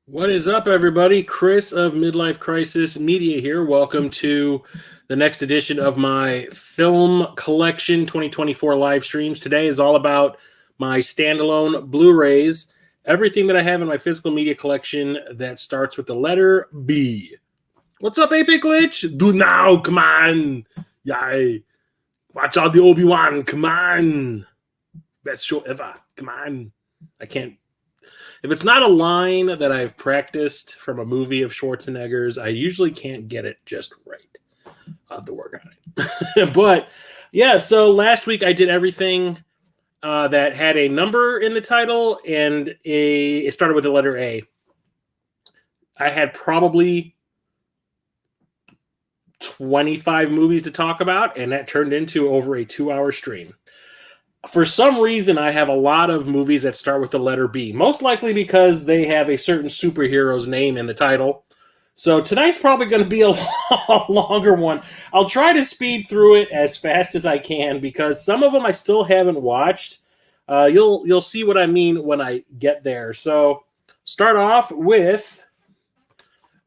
What is up, everybody? Chris of Midlife Crisis Media here. Welcome to the next edition of my film collection 2024 live streams. Today is all about my standalone Blu-Rays, everything that I have in my physical media collection that starts with the letter B. What's up, Ape Glitch? Do now, come on. Yay. Watch out the Obi-Wan, come on. Best show ever, come on. I can't. If it's not a line that I've practiced from a movie of Schwarzenegger's, I usually can't get it just right. I'll have to work on it. But, yeah, so last week I did everything that had a number in the title, and it started with the letter A. I had probably 25 movies to talk about, and that turned into over a 2-hour stream. For some reason, I have a lot of movies that start with the letter B, most likely because they have a certain superhero's name in the title. So tonight's probably going to be a longer one. I'll try to speed through it as fast as I can because some of them I still haven't watched. You'll see what I mean when I get there. So start off with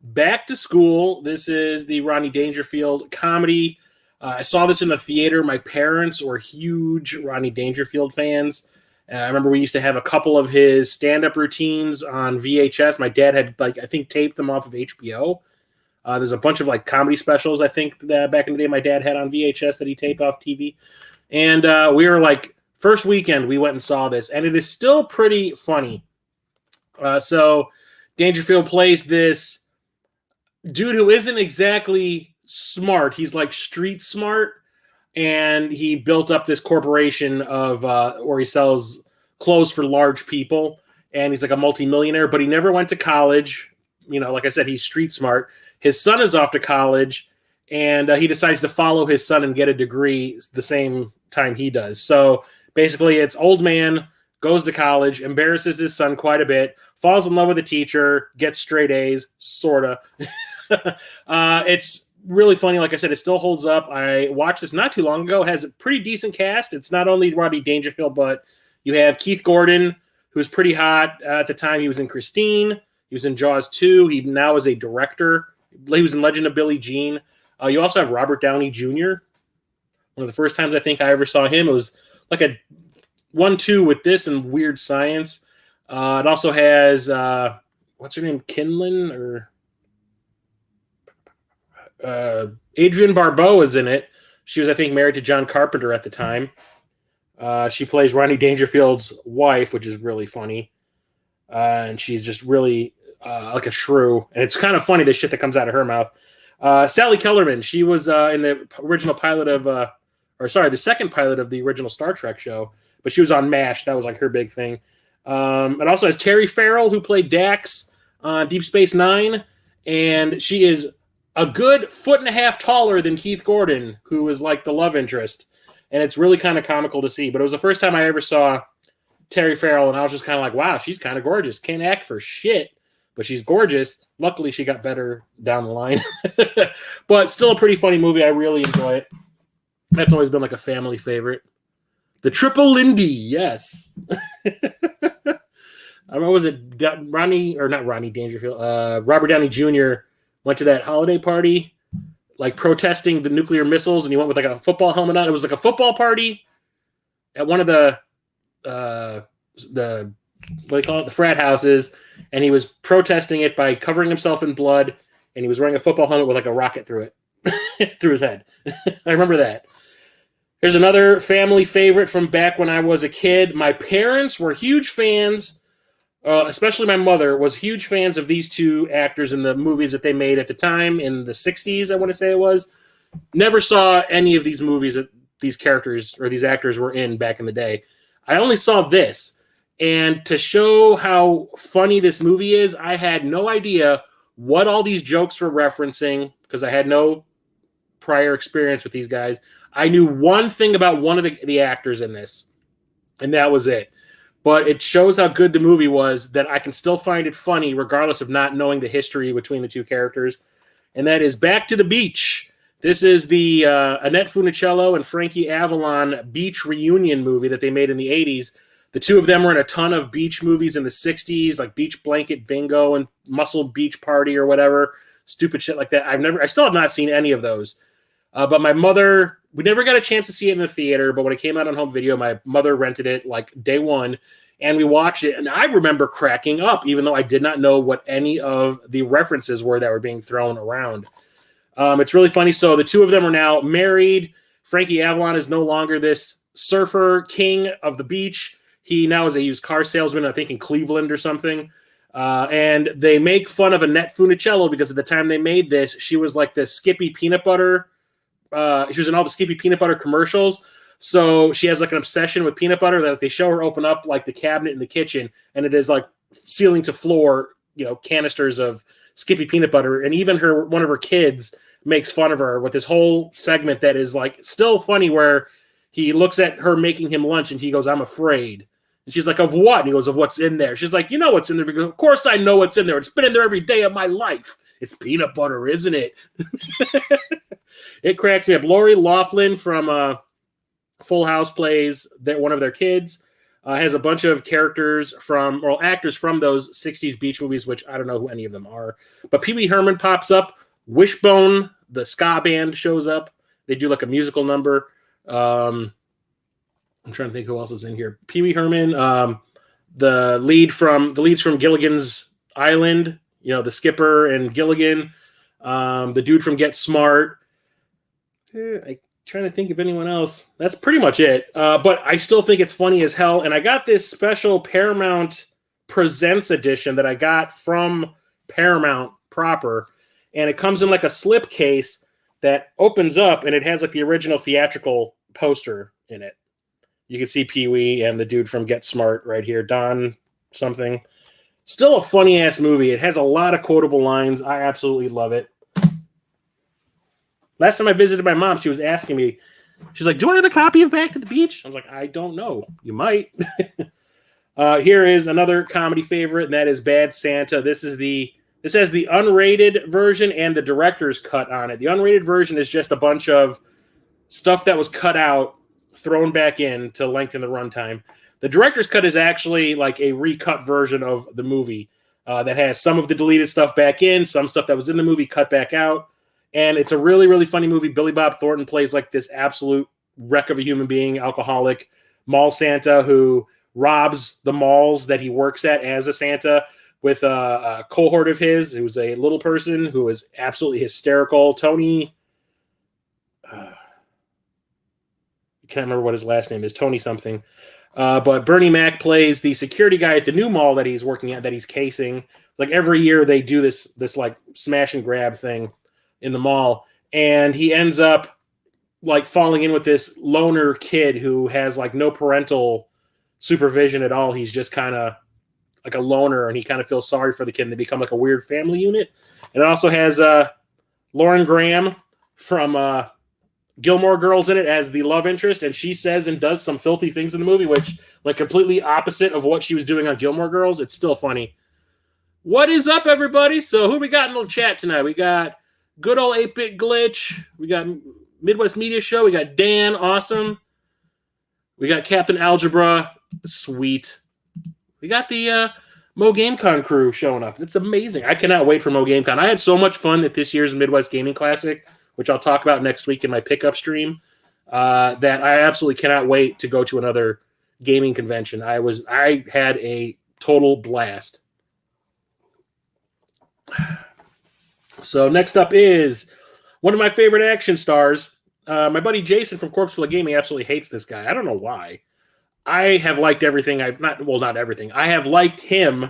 Back to School. This is the Rodney Dangerfield comedy. I saw this in the theater. My parents were huge Rodney Dangerfield fans. I remember we used to have a couple of his stand-up routines on VHS. My dad had, I think, taped them off of HBO. There's a bunch of, comedy specials, I think, that back in the day my dad had on VHS that he taped off TV. And we were, first weekend we went and saw this, and it is still pretty funny. So Dangerfield plays this dude who isn't exactly smart. He's street smart, and he built up this corporation of where he sells clothes for large people, and he's a multimillionaire, but he never went to college. Like I said, he's street smart. His son is off to college, and he decides to follow his son and get a degree the same time he does. So basically it's old man goes to college, embarrasses his son quite a bit, falls in love with a teacher, gets straight A's, sorta. It's really funny. Like I said, it still holds up. I watched this not too long ago. It has a pretty decent cast. It's not only Rodney Dangerfield, but you have Keith Gordon, who's pretty hot at the time. He was in Christine. He was in Jaws 2. He now is a director. He was in Legend of Billie Jean. You also have Robert Downey Jr. One of the first times I think I ever saw him, it was like a 1-2 with this and Weird Science. It also has, what's her name, Kinlan? Or Adrienne Barbeau is in it. She was, I think, married to John Carpenter at the time. She plays Rodney Dangerfield's wife, which is really funny. And she's just really like a shrew. And it's kind of funny, the shit that comes out of her mouth. Sally Kellerman, she was in the original pilot of, the second pilot of the original Star Trek show. But she was on MASH. That was like her big thing. It also has Terry Farrell, who played Dax on Deep Space Nine. And she is a good 1.5 feet taller than Keith Gordon, who is like the love interest. And it's really kind of comical to see. But it was the first time I ever saw Terry Farrell, and I was just kind of like, wow, she's kind of gorgeous. Can't act for shit, but she's gorgeous. Luckily, she got better down the line. But still a pretty funny movie. I really enjoy it. That's always been like a family favorite. The Triple Lindy, yes. What was it? Rodney Dangerfield. Robert Downey Jr. went to that holiday party, like protesting the nuclear missiles, and he went with like a football helmet on. It was like a football party at one of the what do you call it? The frat houses, and he was protesting it by covering himself in blood, and he was wearing a football helmet with like a rocket through it, through his head. I remember that. Here's another family favorite from back when I was a kid. My parents were huge fans, especially my mother, was huge fans of these two actors in the movies that they made at the time in the 60s, I want to say it was. Never saw any of these movies that these characters or these actors were in back in the day. I only saw this. And to show how funny this movie is, I had no idea what all these jokes were referencing because I had no prior experience with these guys. I knew one thing about one of the actors in this, and that was it. But it shows how good the movie was that I can still find it funny regardless of not knowing the history between the two characters. And that is Back to the Beach. This is the Annette Funicello and Frankie Avalon beach reunion movie that they made in the 80s. The two of them were in a ton of beach movies in the 60s, like Beach Blanket Bingo and Muscle Beach Party or whatever. Stupid shit like that. I still have not seen any of those. But my mother, we never got a chance to see it in the theater, but when it came out on home video, my mother rented it like day one, and we watched it, and I remember cracking up, even though I did not know what any of the references were that were being thrown around. It's really funny. So the two of them are now married. Frankie Avalon is no longer this surfer king of the beach. He now is a used car salesman, I think in Cleveland or something. And they make fun of Annette Funicello because at the time they made this, she was like the Skippy peanut butter. She was in all the Skippy peanut butter commercials. So she has like an obsession with peanut butter that they show her open up like the cabinet in the kitchen, and it is like ceiling to floor, canisters of Skippy peanut butter. And even one of her kids makes fun of her with this whole segment that is like still funny where he looks at her making him lunch and he goes, "I'm afraid." And she's like, "Of what?" And he goes, "Of what's in there." She's like, "You know what's in there." He goes, "Of course I know what's in there. It's been in there every day of my life. It's peanut butter, isn't it?" It cracks me up. Lori Loughlin from Full House plays one of their kids. Has a bunch of actors from those 60s beach movies, which I don't know who any of them are. But Pee Wee Herman pops up. Wishbone, the ska band, shows up. They do like a musical number. I'm trying to think who else is in here. Pee Wee Herman, the leads from Gilligan's Island, the skipper and Gilligan, the dude from Get Smart. I'm trying to think of anyone else. That's pretty much it. But I still think it's funny as hell. And I got this special Paramount Presents edition that I got from Paramount proper. And it comes in like a slip case that opens up, and it has like the original theatrical poster in it. You can see Pee Wee and the dude from Get Smart right here, Don something. Still a funny ass movie. It has a lot of quotable lines. I absolutely love it. Last time I visited my mom, she was asking me, she's like, "Do I have a copy of Back to the Beach?" I was like, "I don't know. You might." Here is another comedy favorite, and that is Bad Santa. This has the unrated version and the director's cut on it. The unrated version is just a bunch of stuff that was cut out, thrown back in to lengthen the runtime. The director's cut is actually like a recut version of the movie. that has some of the deleted stuff back in, some stuff that was in the movie cut back out. And it's a really, really funny movie. Billy Bob Thornton plays like this absolute wreck of a human being, alcoholic, mall Santa who robs the malls that he works at as a Santa with a cohort of his who's a little person who is absolutely hysterical. Tony, I can't remember what his last name is, Tony something. But Bernie Mac plays the security guy at the new mall that he's working at, that he's casing. Like every year they do this like smash and grab thing in the mall. And he ends up like falling in with this loner kid who has like no parental supervision at all. He's just kind of like a loner, and he kind of feels sorry for the kid, and they become like a weird family unit. And it also has Lauren Graham from Gilmore Girls in it as the love interest, and she says and does some filthy things in the movie, which like completely opposite of what she was doing on Gilmore Girls. It's still funny. What is up, everybody? So who we got in the chat tonight? We got good old 8-Bit Glitch. We got Midwest Media Show. We got Dan, awesome. We got Captain Algebra, sweet. We got the Mo GameCon crew showing up. It's amazing. I cannot wait for Mo GameCon. I had so much fun at this year's Midwest Gaming Classic, which I'll talk about next week in my pickup stream, that I absolutely cannot wait to go to another gaming convention. I had a total blast. So next up is one of my favorite action stars. My buddy Jason from Corpseful of Gaming absolutely hates this guy. I don't know why. I have liked everything. Not everything. I have liked him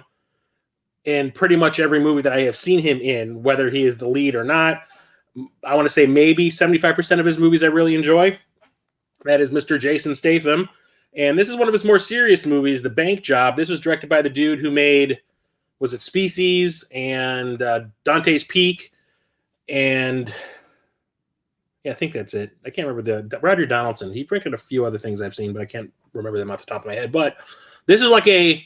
in pretty much every movie that I have seen him in, whether he is the lead or not. I want to say maybe 75% of his movies I really enjoy. That is Mr. Jason Statham. And this is one of his more serious movies, The Bank Job. This was directed by the dude who made, was it Species and Dante's Peak? And yeah, I think that's it. I can't remember the Roger Donaldson. He directed a few other things I've seen, but I can't remember them off the top of my head. But this is like a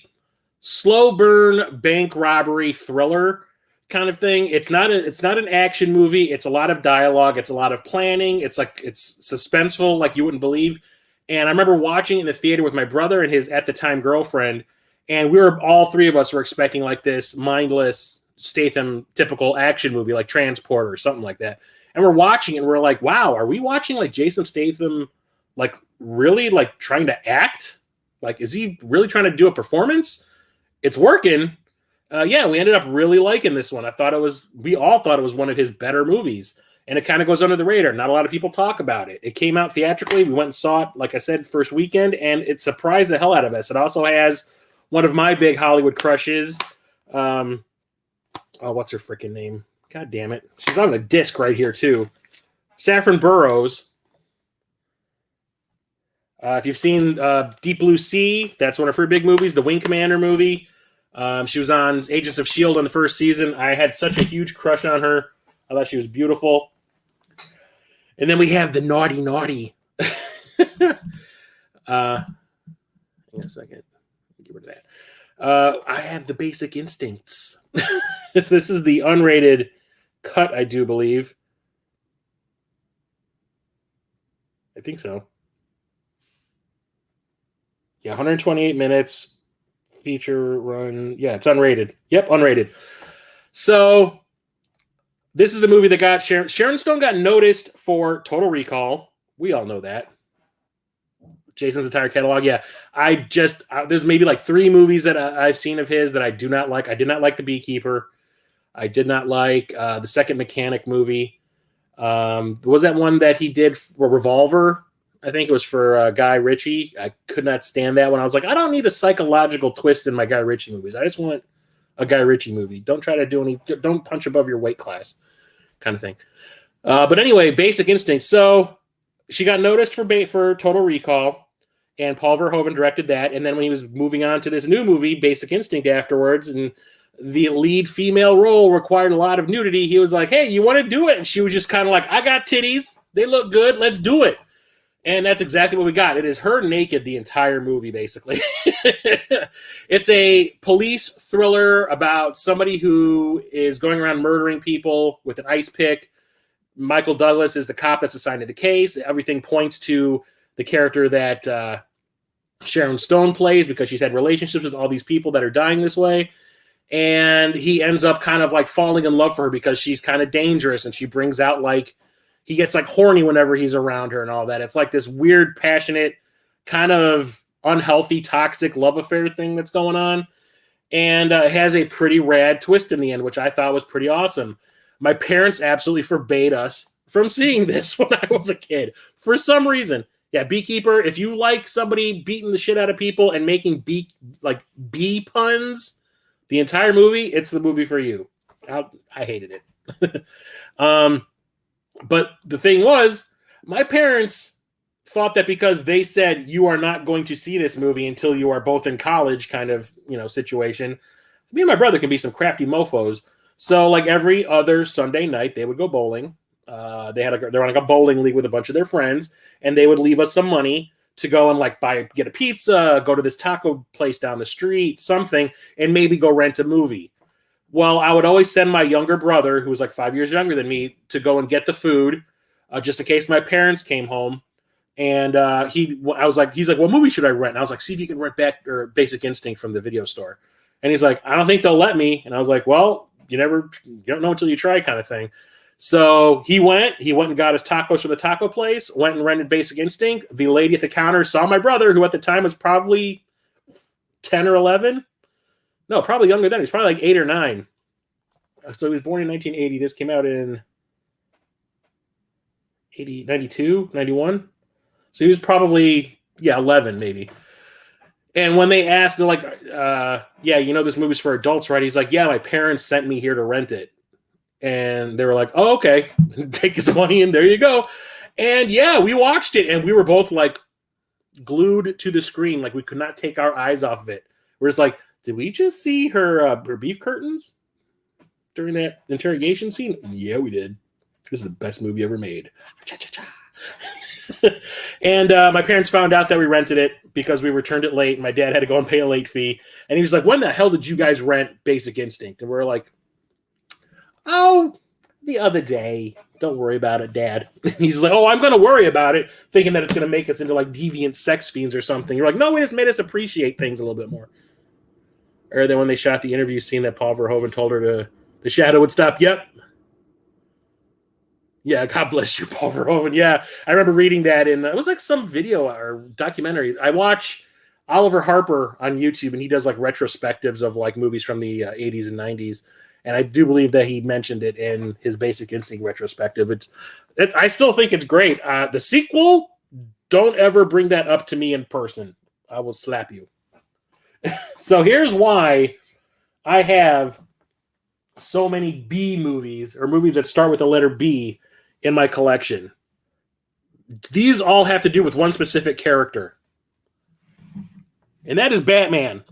slow burn bank robbery thriller kind of thing. It's not an action movie. It's a lot of dialogue. It's a lot of planning. It's suspenseful like you wouldn't believe. And I remember watching it in the theater with my brother and his at the time girlfriend, and all three of us were expecting like this mindless Statham typical action movie like Transporter or something like that. And we're watching it and we're like, wow, are we watching like Jason Statham like really like trying to act? Like, is he really trying to do a performance? It's working. Yeah, we ended up really liking this one. We all thought it was one of his better movies, and it kind of goes under the radar. Not a lot of people talk about it. It came out theatrically. We went and saw it, like I said, first weekend, and it surprised the hell out of us. It also has one of my big Hollywood crushes. What's her freaking name? God damn it. She's on the disc right here, too. Saffron Burrows. If you've seen Deep Blue Sea, that's one of her big movies, the Wing Commander movie. She was on Agents of S.H.I.E.L.D. on the first season. I had such a huge crush on her. I thought she was beautiful. And then we have the Naughty Naughty. Hang on a second. Get rid of that. I have the Basic Instincts. This is the unrated cut, I do believe. I think so. Yeah, 128 minutes. Feature run. Yeah, it's unrated. Yep, unrated. So this is the movie that got Sharon Stone got noticed for Total Recall. We all know that. Jason's entire catalog. Yeah, there's maybe like 3 movies that I've seen of his that I do not like. I did not like The Beekeeper. I did not like the Second Mechanic movie. Was that one that he did for Revolver? I think it was for Guy Ritchie. I could not stand that one. I was like, I don't need a psychological twist in my Guy Ritchie movies. I just want a Guy Ritchie movie. Don't try to don't punch above your weight class kind of thing. But anyway, Basic Instinct. So she got noticed for Total Recall, and Paul Verhoeven directed that. And then when he was moving on to this new movie, Basic Instinct, afterwards, and the lead female role required a lot of nudity, he was like, hey, you want to do it? And she was just kind of like, I got titties. They look good. Let's do it. And that's exactly what we got. It is her naked the entire movie, basically. It's a police thriller about somebody who is going around murdering people with an ice pick. Michael Douglas is the cop that's assigned to the case. Everything points to the character that Sharon Stone plays because she's had relationships with all these people that are dying this way. and he ends up kind of like falling in love for her because she's kind of dangerous, and she brings out like he gets like horny whenever he's around her and all that. It's like this weird, passionate, kind of unhealthy, toxic love affair thing that's going on, and it has a pretty rad twist in the end, which I thought was pretty awesome. My parents absolutely forbade us from seeing this when I was a kid for some reason. Yeah, Beekeeper, if you like somebody beating the shit out of people and making bee puns the entire movie, it's the movie for you. I hated it. But the thing was, my parents thought that because they said you are not going to see this movie until you are both in college kind of, situation, me and my brother can be some crafty mofos. So like every other Sunday night, they would go bowling. They're on like a bowling league with a bunch of their friends, and they would leave us some money to go and like get a pizza, go to this taco place down the street, something, and maybe go rent a movie. Well, I would always send my younger brother, who was like 5 years younger than me, to go and get the food, just in case my parents came home. And he's like, what movie should I rent? And I was like, see if you can rent Basic Instinct from the video store. And he's like, I don't think they'll let me. And I was like, well, you don't know until you try, kind of thing. So he went and got his tacos from the taco place, went and rented Basic Instinct. The lady at the counter saw my brother, who at the time was probably 10 or 11. No, probably younger than. He's probably like 8 or 9. So he was born in 1980. This came out in 92, 91. So he was probably, 11 maybe. And when they asked, they're like, this movie's for adults, right? He's like, yeah, my parents sent me here to rent it. And they were like, oh, okay, take this money and there you go. And yeah, we watched it and we were both like glued to the screen. Like we could not take our eyes off of it. We're just like, did we just see her beef curtains during that interrogation scene? Yeah, we did. This is the best movie ever made. And my parents found out that we rented it because we returned it late. And my dad had to go and pay a late fee. And he was like, when the hell did you guys rent Basic Instinct? And we're like, oh, the other day. Don't worry about it, Dad. He's like, oh, I'm going to worry about it, thinking that it's going to make us into like deviant sex fiends or something. You're like, no, it just made us appreciate things a little bit more. Or then when they shot the interview scene that Paul Verhoeven told her the shadow would stop. Yep. Yeah, God bless you, Paul Verhoeven. Yeah, I remember reading that in, it was like some video or documentary. I watch Oliver Harper on YouTube, and he does like retrospectives of like movies from the 80s and 90s. And I do believe that he mentioned it in his Basic Instinct retrospective. I still think it's great. The sequel, don't ever bring that up to me in person. I will slap you. So here's why I have so many B movies, or movies that start with the letter B, in my collection. These all have to do with one specific character, and that is Batman.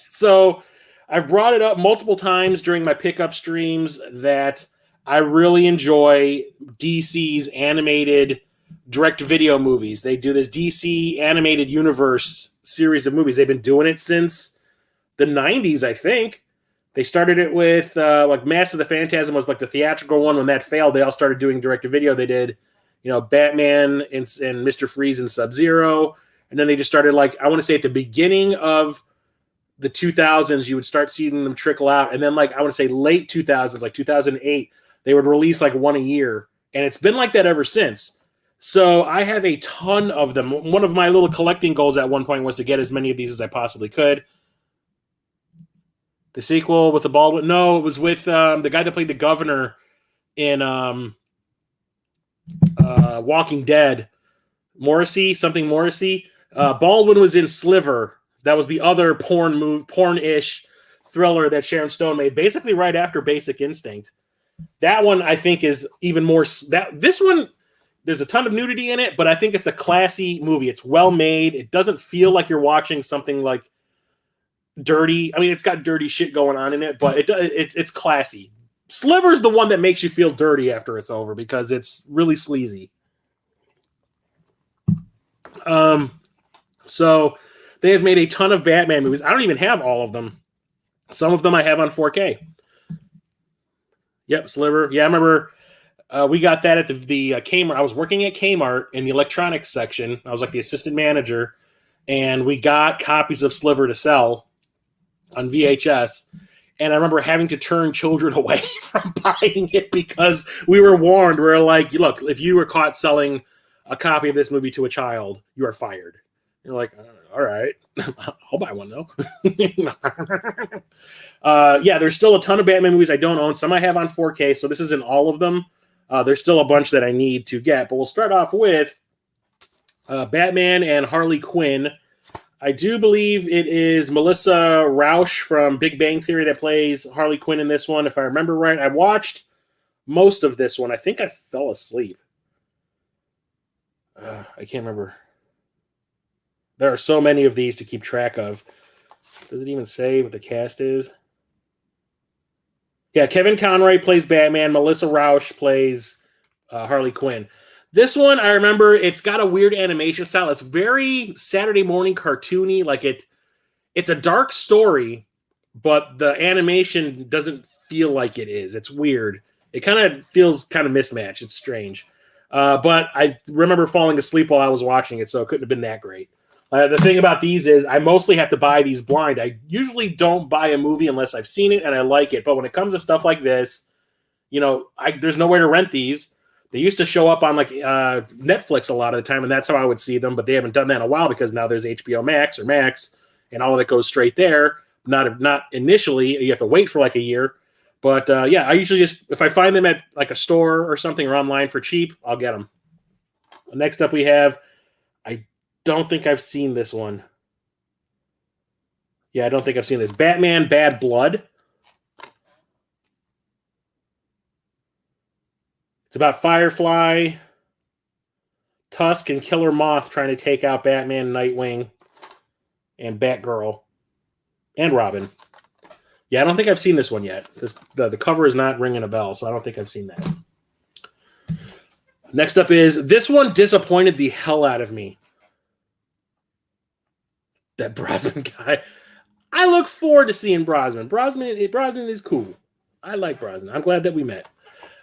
So I've brought it up multiple times during my pickup streams that I really enjoy DC's animated direct-to-video movies. They do this DC animated universe series of movies. They've been doing it since the 90s, I think. They started it with like Mask of the Phantasm was like the theatrical one. When that failed, they all started doing direct-to-video. They did, Batman and Mr. Freeze and Sub-Zero. And then they just started like, I want to say at the beginning of the 2000s, you would start seeing them trickle out. And then like, I want to say late 2000s, like 2008, they would release like one a year. And it's been like that ever since. So I have a ton of them. One of my little collecting goals at one point was to get as many of these as I possibly could. The sequel with the Baldwin. No, it was with the guy that played the governor in Walking Dead. Morrissey. Baldwin was in Sliver. That was the other porn-ish thriller that Sharon Stone made, basically right after Basic Instinct. That one, I think, is even more... This one, there's a ton of nudity in it, but I think it's a classy movie. It's well made. It doesn't feel like you're watching something like dirty. I mean, it's got dirty shit going on in it, but it's classy. Sliver's the one that makes you feel dirty after it's over because it's really sleazy. So they have made a ton of Batman movies. I don't even have all of them. Some of them I have on 4K. Yep, Sliver. Yeah, I remember we got that at the Kmart. I was working at Kmart in the electronics section. I was like the assistant manager, and we got copies of Sliver to sell on VHS. And I remember having to turn children away from buying it because we were warned. We're like, look, if you were caught selling a copy of this movie to a child, you are fired. You're like, all right, I'll buy one though. Yeah, there's still a ton of Batman movies I don't own. Some I have on 4K, so this isn't all of them. There's still a bunch that I need to get, but we'll start off with Batman and Harley Quinn. I do believe it is Melissa Rauch from Big Bang Theory that plays Harley Quinn in this one, if I remember right. I watched most of this one. I think I fell asleep. I can't remember. There are so many of these to keep track of. Does it even say what the cast is? Yeah, Kevin Conroy plays Batman. Melissa Rauch plays Harley Quinn. This one, I remember, it's got a weird animation style. It's very Saturday morning cartoony. Like it's a dark story, but the animation doesn't feel like it is. It's weird. It kind of feels kind of mismatched. It's strange. But I remember falling asleep while I was watching it, so it couldn't have been that great. The thing about these is I mostly have to buy these blind. I usually don't buy a movie unless I've seen it and I like it. But when it comes to stuff like this, there's nowhere to rent these. They used to show up on like Netflix a lot of the time, and that's how I would see them. But they haven't done that in a while because now there's HBO Max or Max, and all of it goes straight there. Not initially. You have to wait for like a year. But yeah, I usually just, if I find them at like a store or something or online for cheap, I'll get them. Next up we have, I don't think I've seen this one. Yeah, I don't think I've seen this. Batman Bad Blood. It's about Firefly, Tusk, and Killer Moth trying to take out Batman, Nightwing, and Batgirl, and Robin. Yeah, I don't think I've seen this one yet. The cover is not ringing a bell, so I don't think I've seen that. Next up is, this one disappointed the hell out of me. That Brosnan guy. I look forward to seeing Brosnan. Brosnan is cool. I like Brosnan. I'm glad that we met.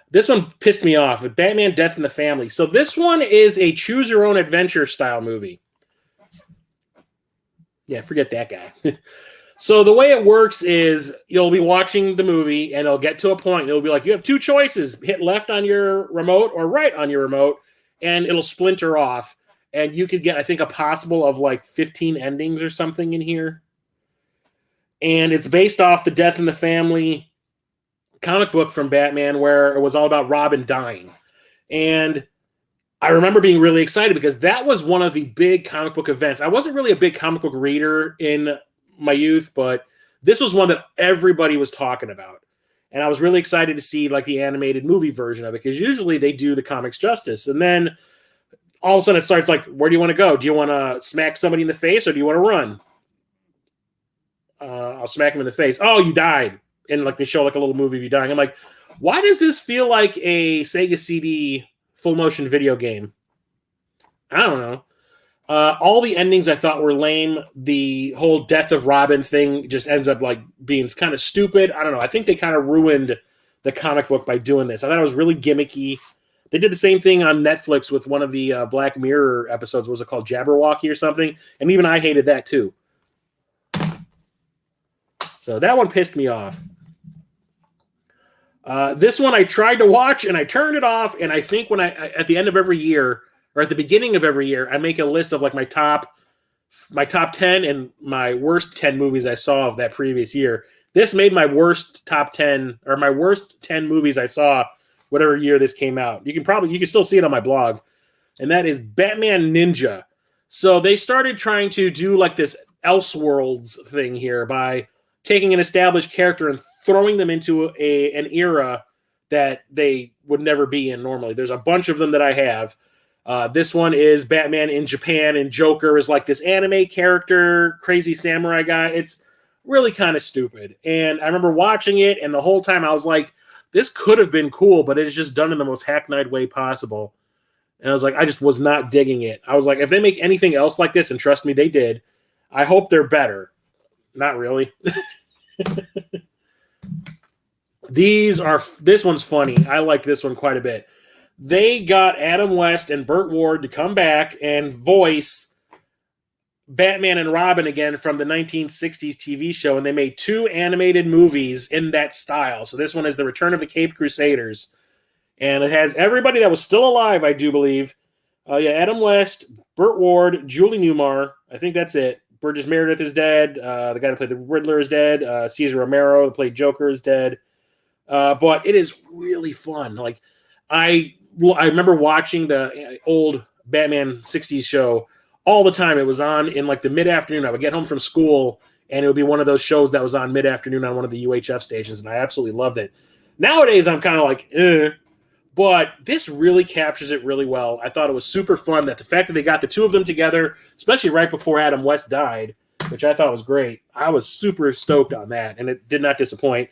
This one pissed me off. Batman Death in the Family. So this one is a choose-your-own-adventure style movie. Yeah, forget that guy. So the way it works is you'll be watching the movie, and it'll get to a point, and it'll be like, you have two choices. Hit left on your remote or right on your remote, and it'll splinter off. And you could get, I think, a possible of like 15 endings or something in here. And it's based off the Death in the Family comic book from Batman where it was all about Robin dying. And I remember being really excited because that was one of the big comic book events. I wasn't really a big comic book reader in my youth, but this was one that everybody was talking about. And I was really excited to see like the animated movie version of it because usually they do the comics justice. And then all of a sudden it starts like, where do you want to go? Do you want to smack somebody in the face or do you want to run? I'll smack him in the face. Oh, you died. And like they show like a little movie of you dying. I'm like, why does this feel like a Sega CD full motion video game? I don't know. All the endings I thought were lame. The whole death of Robin thing just ends up like being kind of stupid. I don't know. I think they kind of ruined the comic book by doing this. I thought it was really gimmicky. They did the same thing on Netflix with one of the Black Mirror episodes. Was it called Jabberwocky or something? And even I hated that too. So that one pissed me off. This one I tried to watch and I turned it off. And I think when I at the end of every year or at the beginning of every year, I make a list of like my top 10 and my worst 10 movies I saw of that previous year. This made my worst top 10 or my worst 10 movies I saw whatever year this came out. You can still see it on my blog. And that is Batman Ninja. So they started trying to do like this Elseworlds thing here by taking an established character and throwing them into an era that they would never be in normally. There's a bunch of them that I have. This one is Batman in Japan, and Joker is like this anime character, crazy samurai guy. It's really kind of stupid. And I remember watching it, and the whole time I was like, this could have been cool, but it's just done in the most hackneyed way possible. And I was like, I just was not digging it. I was like, if they make anything else like this, and trust me, they did, I hope they're better. Not really. This one's funny. I like this one quite a bit. They got Adam West and Burt Ward to come back and voice Batman and Robin again from the 1960s TV show, and they made 2 animated movies in that style. So this one is The Return of the Caped Crusaders, and it has everybody that was still alive, I do believe. Adam West, Burt Ward, Julie Newmar. I think that's it. Burgess Meredith is dead. The guy that played the Riddler is dead. Cesar Romero, that played Joker, is dead. But it is really fun. Like I remember watching the old Batman 60s show all the time. It was on in like the mid-afternoon. I would get home from school, and it would be one of those shows that was on mid-afternoon on one of the UHF stations, and I absolutely loved it. Nowadays, I'm kind of like, but this really captures it really well. I thought it was super fun that the fact that they got the 2 of them together, especially right before Adam West died, which I thought was great. I was super stoked on that, and it did not disappoint.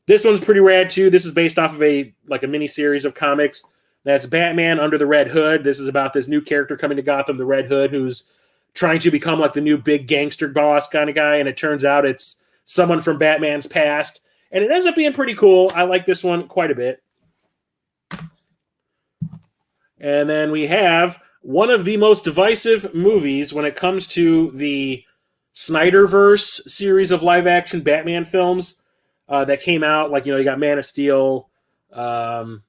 This one's pretty rad, too. This is based off of a mini series of comics. That's Batman Under the Red Hood. This is about this new character coming to Gotham, the Red Hood, who's trying to become like the new big gangster boss kind of guy, and it turns out it's someone from Batman's past, and it ends up being pretty cool. I like this one quite a bit. And then we have one of the most divisive movies when it comes to the Snyderverse series of live-action Batman films that came out. Like, you got Man of Steel, the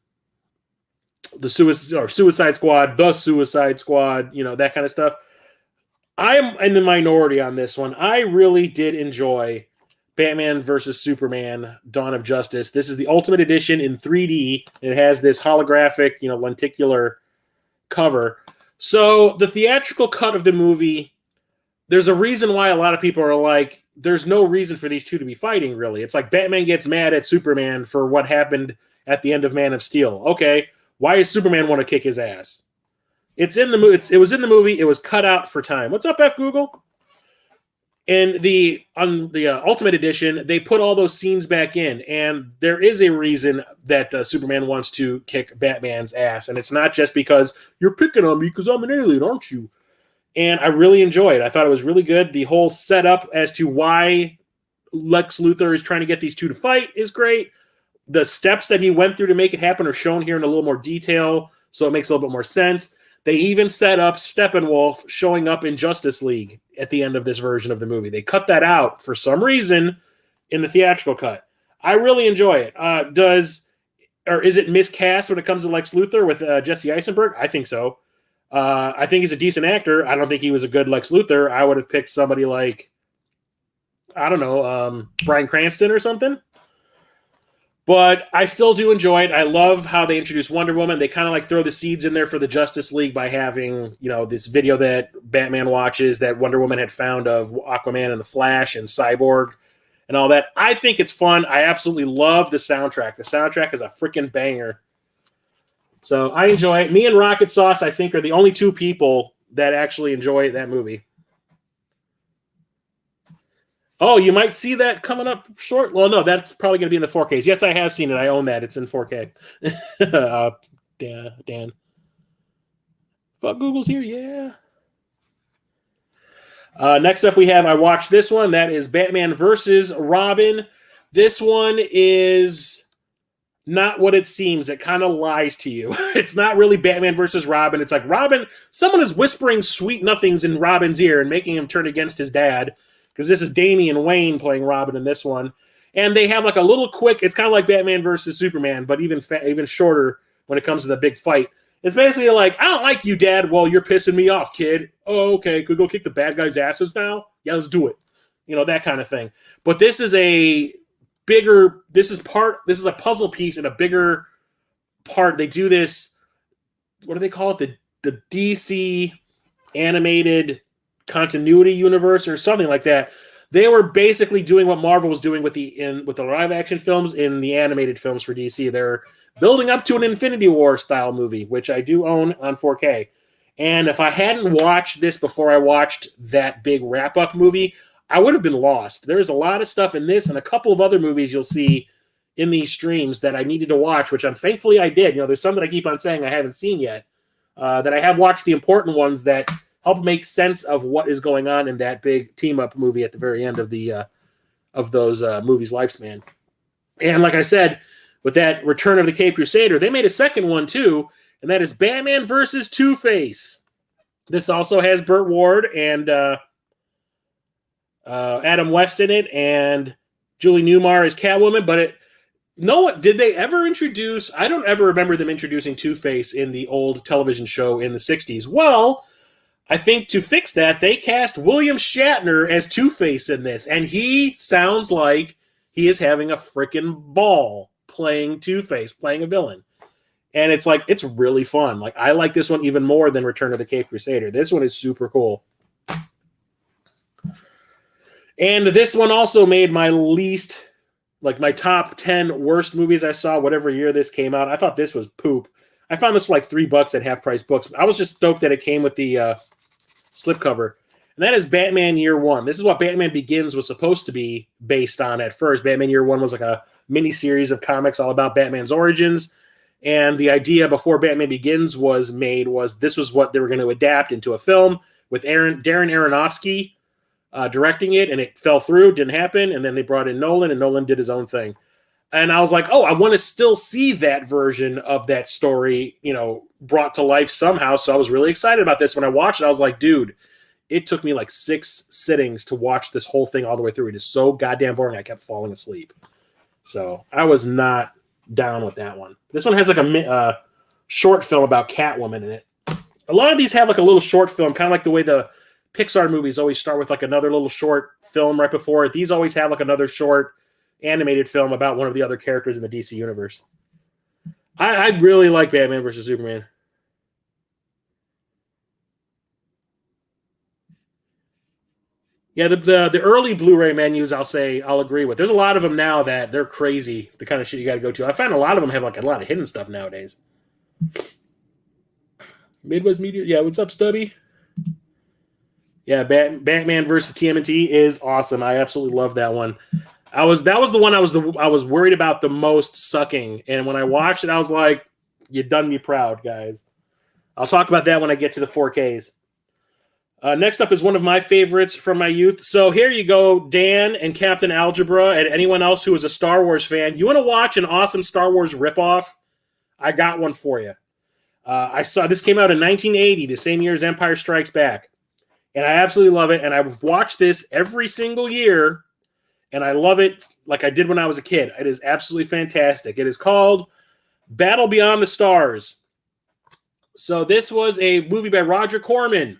Suicide Squad, The Suicide Squad, that kind of stuff. I'm in the minority on this one. I really did enjoy Batman versus Superman, Dawn of Justice. This is the Ultimate Edition in 3D. It has this holographic, lenticular cover. So the theatrical cut of the movie, there's a reason why a lot of people are like, there's no reason for these 2 to be fighting, really. It's like Batman gets mad at Superman for what happened at the end of Man of Steel. Okay, why does Superman want to kick his ass? It's in the movie. It was in the movie. It was cut out for time. What's up, F Google? And on the Ultimate Edition, they put all those scenes back in, and there is a reason that Superman wants to kick Batman's ass, and it's not just because you're picking on me because I'm an alien, aren't you? And I really enjoyed it. I thought it was really good. The whole setup as to why Lex Luthor is trying to get these 2 to fight is great. The steps that he went through to make it happen are shown here in a little more detail, so it makes a little bit more sense. They even set up Steppenwolf showing up in Justice League at the end of this version of the movie. They cut that out for some reason in the theatrical cut. I really enjoy it. Is it miscast when it comes to Lex Luthor with Jesse Eisenberg? I think so. I think he's a decent actor. I don't think he was a good Lex Luthor. I would have picked somebody like, I don't know, Bryan Cranston or something. But I still do enjoy it. I love how they introduce Wonder Woman. They kind of like throw the seeds in there for the Justice League by having, this video that Batman watches that Wonder Woman had found of Aquaman and the Flash and Cyborg and all that. I think it's fun. I absolutely love the soundtrack. The soundtrack is a freaking banger. So I enjoy it. Me and Rocket Sauce, I think, are the only 2 people that actually enjoy that movie. Oh, you might see that coming up short. Well, no, that's probably going to be in the 4Ks. Yes, I have seen it. I own that. It's in 4K. Dan. Fuck, Google's here. Yeah. Next up, I watched this one. That is Batman versus Robin. This one is not what it seems. It kind of lies to you. It's not really Batman versus Robin. It's like Robin, someone is whispering sweet nothings in Robin's ear and making him turn against his dad. Because this is Damian Wayne playing Robin in this one. And they have like a little quick, it's kind of like Batman versus Superman, but even shorter when it comes to the big fight. It's basically like, I don't like you, Dad. Well, you're pissing me off, kid. Oh, okay. Could we go kick the bad guys' asses now? Yeah, let's do it. That kind of thing. But this is a a puzzle piece in a bigger part. They do this, what do they call it? The DC animated continuity universe or something like that. They were basically doing what Marvel was doing with the live action films in the animated films for DC. They're building up to an Infinity War style movie, which I do own on 4K. And if I hadn't watched this before I watched that big wrap up movie, I would have been lost. There's a lot of stuff in this and a couple of other movies you'll see in these streams that I needed to watch, which thankfully I did. There's some that I keep on saying I haven't seen yet, that I have watched the important ones that help make sense of what is going on in that big team-up movie at the very end of those movies' lifespan. And like I said, with that Return of the Caped Crusader, they made a second one too, and that is Batman versus Two-Face. This also has Burt Ward and Adam West in it, and Julie Newmar is Catwoman. But did they ever introduce? I don't ever remember them introducing Two-Face in the old television show in the '60s. Well, I think to fix that, they cast William Shatner as Two-Face in this, and he sounds like he is having a freaking ball playing Two-Face, playing a villain. And it's like, it's really fun. Like, I like this one even more than Return of the Caped Crusader. This one is super cool. And this one also made my my top 10 worst movies I saw, whatever year this came out. I thought this was poop. I found this for like $3 at Half Price Books. I was just stoked that it came with the slipcover. And that is Batman Year One. This is what Batman Begins was supposed to be based on at first. Batman Year One was like a mini-series of comics all about Batman's origins. And the idea before Batman Begins was made was this was what they were going to adapt into a film with Darren Aronofsky directing it, and it fell through, didn't happen. And then they brought in Nolan, and Nolan did his own thing. And I was like, oh, I want to still see that version of that story, brought to life somehow. So I was really excited about this. When I watched it, I was like, dude, it took me like 6 sittings to watch this whole thing all the way through. It is so goddamn boring. I kept falling asleep. So I was not down with that one. This one has like a short film about Catwoman in it. A lot of these have like a little short film, kind of like the way the Pixar movies always start with like another little short film right before it. These always have like another short animated film about one of the other characters in the DC universe. I really like Batman versus Superman. Yeah, the early Blu-ray menus, I'll agree with. There's a lot of them now that they're crazy, the kind of shit you got to go to. I find a lot of them have like a lot of hidden stuff nowadays. Midwest Media, yeah, what's up, Stubby? Yeah, Batman versus TMNT is awesome. I absolutely love that one. That was the one I was worried about the most sucking, and when I watched it, I was like, "You done me proud, guys." I'll talk about that when I get to the 4Ks. Next up is one of my favorites from my youth. So here you go, Dan and Captain Algebra, and anyone else who is a Star Wars fan. You want to watch an awesome Star Wars ripoff? I got one for you. I saw this came out in 1980, the same year as Empire Strikes Back, and I absolutely love it. And I've watched this every single year, and I love it like I did when I was a kid. It is absolutely fantastic. It is called Battle Beyond the Stars. So this was a movie by Roger Corman.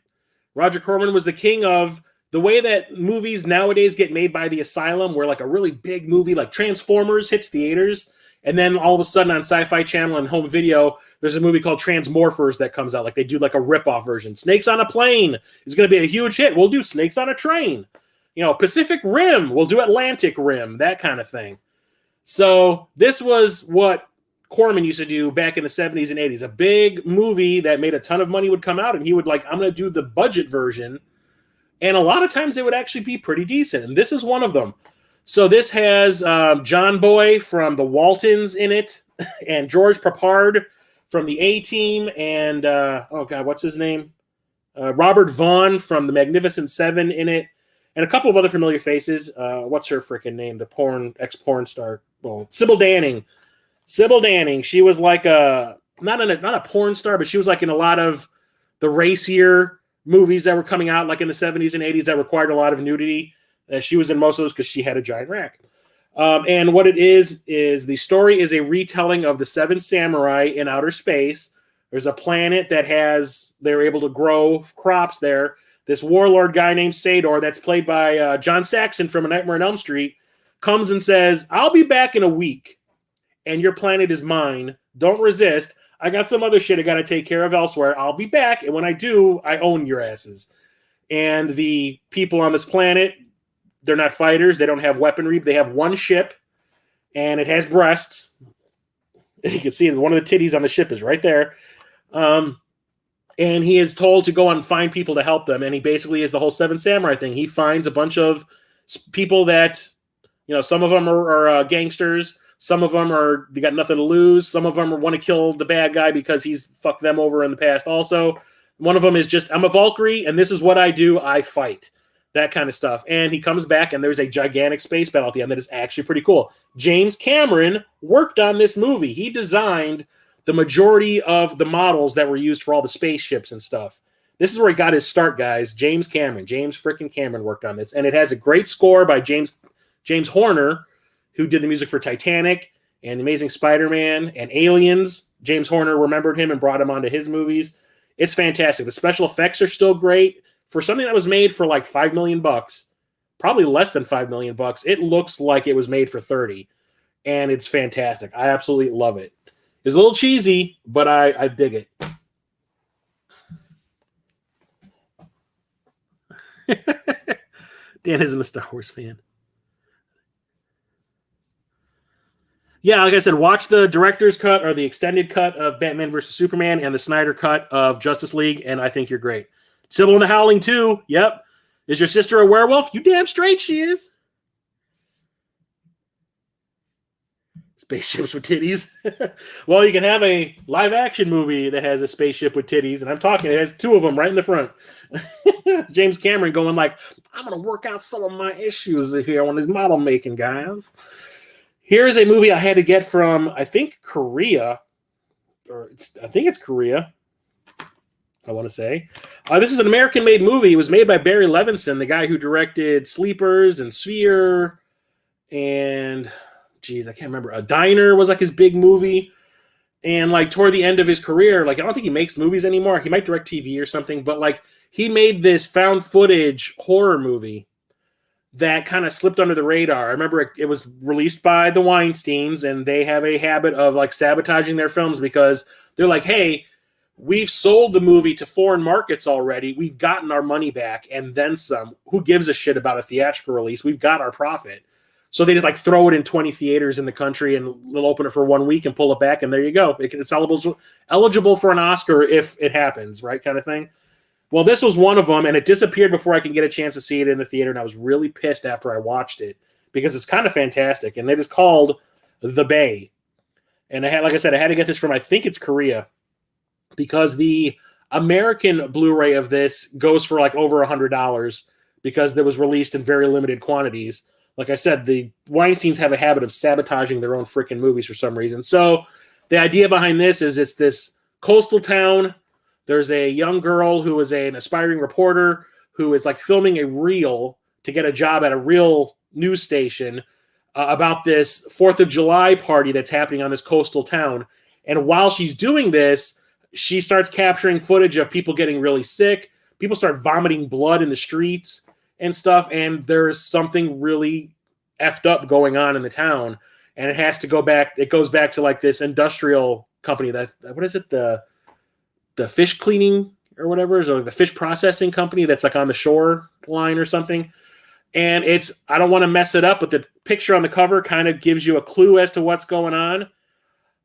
Roger Corman was the king of the way that movies nowadays get made by the Asylum, where like a really big movie like Transformers hits theaters, and then all of a sudden on Sci-Fi Channel and home video, there's a movie called Transmorphers that comes out. Like they do like a rip-off version. Snakes on a Plane is going to be a huge hit. We'll do Snakes on a Train. Pacific Rim, we'll do Atlantic Rim, that kind of thing. So this was what Corman used to do back in the 70s and 80s. A big movie that made a ton of money would come out, and he would I'm going to do the budget version. And a lot of times they would actually be pretty decent. And this is one of them. So this has John Boy from the Waltons in it, and George Papard from the A-Team, and, what's his name? Robert Vaughn from the Magnificent Seven in it, and a couple of other familiar faces. What's her freaking name? The ex-porn star. Well, Sybil Danning. Sybil Danning, she was like not a porn star, but she was like in a lot of the racier movies that were coming out like in the 70s and 80s that required a lot of nudity. She was in most of those because she had a giant rack. And what it is the story is a retelling of the Seven Samurai in outer space. There's a planet that they're able to grow crops there. This warlord guy named Sador, that's played by John Saxon from A Nightmare on Elm Street, comes and says, "I'll be back in a week. And your planet is mine. Don't resist. I got some other shit I got to take care of elsewhere. I'll be back. And when I do, I own your asses." And the people on this planet, they're not fighters. They don't have weaponry. They have one ship, and it has breasts. You can see one of the titties on the ship is right there. And he is told to go and find people to help them. And he basically is the whole Seven Samurai thing. He finds a bunch of people that, some of them are gangsters. Some of them they got nothing to lose. Some of them want to kill the bad guy because he's fucked them over in the past also. One of them is just, I'm a Valkyrie, and this is what I do. I fight. That kind of stuff. And he comes back, and there's a gigantic space battle at the end that is actually pretty cool. James Cameron worked on this movie. He designed the majority of the models that were used for all the spaceships and stuff. This is where he got his start, guys. James freaking Cameron worked on this, and it has a great score by James Horner, who did the music for Titanic and The Amazing Spider-Man and Aliens. James Horner remembered him and brought him onto his movies. It's fantastic. The special effects are still great for something that was made for like $5 million, probably less than $5 million. It looks like it was made for 30, and it's fantastic. I absolutely love it. It's a little cheesy, but I dig it. Dan isn't a Star Wars fan. Yeah, like I said, watch the director's cut or the extended cut of Batman vs. Superman and the Snyder cut of Justice League, and I think you're great. Sybil and the Howling 2, yep. Is your sister a werewolf? You damn straight she is. Spaceships with titties. Well, you can have a live-action movie that has a spaceship with titties, and I'm talking, it has 2 of them right in the front. James Cameron going like, I'm going to work out some of my issues here on this model making, guys. Here's a movie I had to get from, I think, Korea. I think it's Korea, I want to say. This is an American-made movie. It was made by Barry Levinson, the guy who directed Sleepers and Sphere, and, geez, I can't remember. A Diner was like his big movie. And like toward the end of his career, like I don't think he makes movies anymore. He might direct TV or something, but like he made this found footage horror movie that kind of slipped under the radar. I remember it was released by the Weinsteins, and they have a habit of like sabotaging their films because they're like, hey, we've sold the movie to foreign markets already. We've gotten our money back and then some. Who gives a shit about a theatrical release? We've got our profit. So they just like throw it in 20 theaters in the country and they'll open it for 1 week and pull it back, and there you go. It's eligible for an Oscar if it happens, right, kind of thing. Well, this was one of them, and it disappeared before I could get a chance to see it in the theater, and I was really pissed after I watched it because it's kind of fantastic, and it is called The Bay. And I had, like I said, I had to get this from, I think it's Korea, because the American Blu-ray of this goes for like over $100 because it was released in very limited quantities. Like I said, the Weinsteins have a habit of sabotaging their own freaking movies for some reason. So the idea behind this is it's this coastal town. There's a young girl who is an aspiring reporter who is like filming a reel to get a job at a real news station about this 4th of July party that's happening on this coastal town. And while she's doing this, she starts capturing footage of people getting really sick. People start vomiting blood in the streets and stuff. And there's something really effed up going on in the town. And it has to go back. It goes back to like this industrial company that, what is it? The fish cleaning or whatever, is like the fish processing company that's like on the shore line or something. And it's, I don't want to mess it up, but the picture on the cover kind of gives you a clue as to what's going on.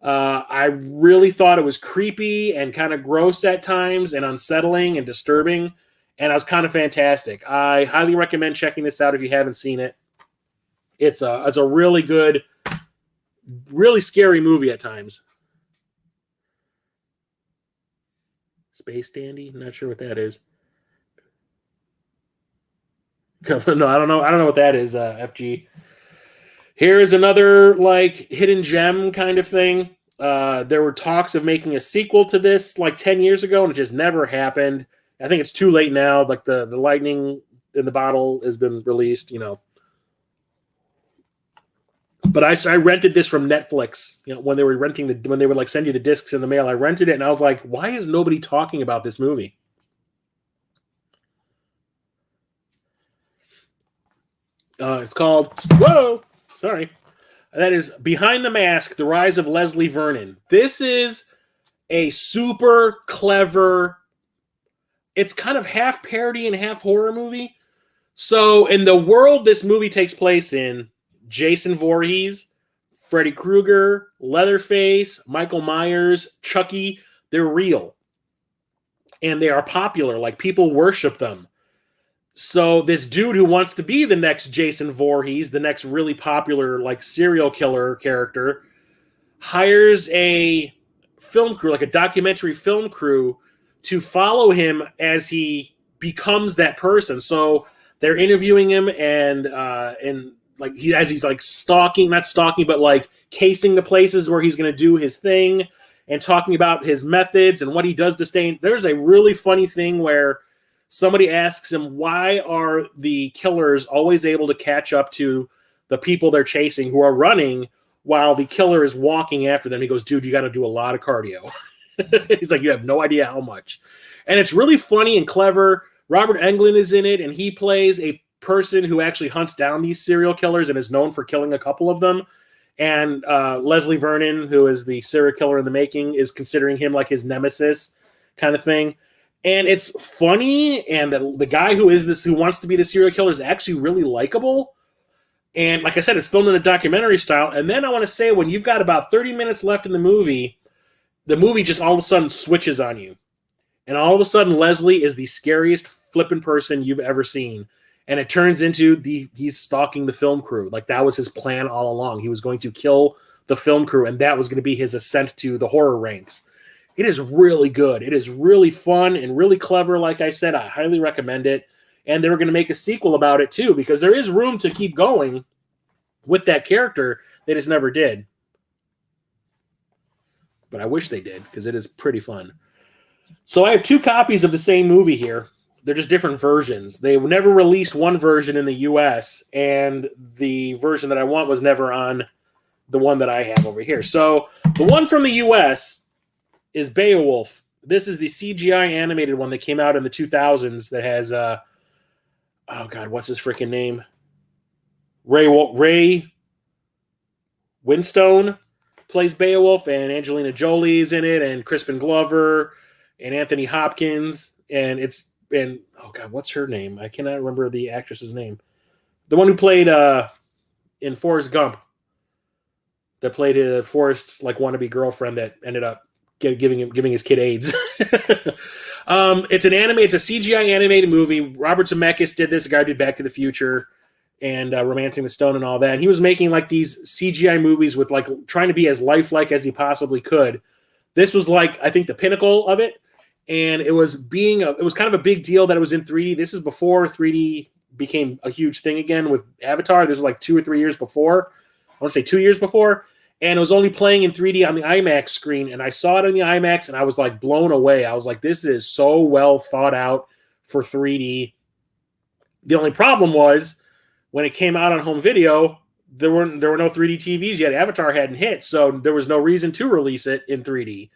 I really thought it was creepy and kind of gross at times and unsettling and disturbing. And it was kind of fantastic. I highly recommend checking this out if you haven't seen it. It's a really good, really scary movie at times. Space Dandy? Not sure what that is. No, I don't know. I don't know what that is, FG. Here is another like hidden gem kind of thing. There were talks of making a sequel to this like 10 years ago, and it just never happened. I think it's too late now. Like the lightning in the bottle has been released, you know. But I rented this from Netflix, you know, when they would like send you the discs in the mail. I rented it and I was like, why is nobody talking about this movie? It's called, that is Behind the Mask, The Rise of Leslie Vernon. This is a super clever, it's kind of half parody and half horror movie. So in the world this movie takes place in, Jason Voorhees, Freddy Krueger, Leatherface, Michael Myers, Chucky, they're real. And they are popular, like people worship them. So this dude who wants to be the next Jason Voorhees, the next really popular like serial killer character, hires a film crew, like a documentary film crew, to follow him as he becomes that person. So they're interviewing him and like he's like not stalking, but like casing the places where he's going to do his thing. and talking about his methods and what he does to stay. There's a really funny thing where somebody asks him, why are the killers always able to catch up to the people they're chasing who are running while the killer is walking after them? He goes, dude, you got to do a lot of cardio. He's like, you have no idea how much. And it's really funny and clever. Robert Englund is in it, and he plays a person who actually hunts down these serial killers and is known for killing a couple of them. And Leslie Vernon, who is the serial killer in the making, is considering him like his nemesis kind of thing. And it's funny, and the guy who wants to be the serial killer is actually really likable. And like I said, it's filmed in a documentary style. And then I want to say, when you've got about 30 minutes left in the movie just all of a sudden switches on you. And all of a sudden, Leslie is the scariest flipping person you've ever seen. And it turns into he's stalking the film crew. Like, that was his plan all along. He was going to kill the film crew, and that was going to be his ascent to the horror ranks. It is really good. It is really fun and really clever. Like I said, I highly recommend it. And they were going to make a sequel about it too, because there is room to keep going with that character. They just never did. But I wish they did, because it is pretty fun. So I have 2 copies of the same movie here. They're just different versions. They never released one version in the US, and the version that I want was never on the one that I have over here. So the one from the US is Beowulf. This is the CGI animated one that came out in the 2000s that has, oh God, what's his freaking name? Ray Winstone plays Beowulf, and Angelina Jolie is in it, and Crispin Glover, and Anthony Hopkins, and oh God, what's her name? I cannot remember the actress's name. The one who played in Forrest Gump, that played Forrest's like wannabe girlfriend that ended up giving his kid AIDS. It's a CGI animated movie. Robert Zemeckis did this. The guy who did Back to the Future and Romancing the Stone and all that. And he was making like these CGI movies with like trying to be as lifelike as he possibly could. This was like, I think, the pinnacle of it. And it was kind of a big deal that it was in 3D. This is before 3D became a huge thing again with Avatar. This was like 2 or 3 years before. I want to say 2 years before. And it was only playing in 3D on the IMAX screen. And I saw it in the IMAX, and I was like blown away. I was like, this is so well thought out for 3D. The only problem was, when it came out on home video, there were no 3D TVs yet. Avatar hadn't hit, so there was no reason to release it in 3D.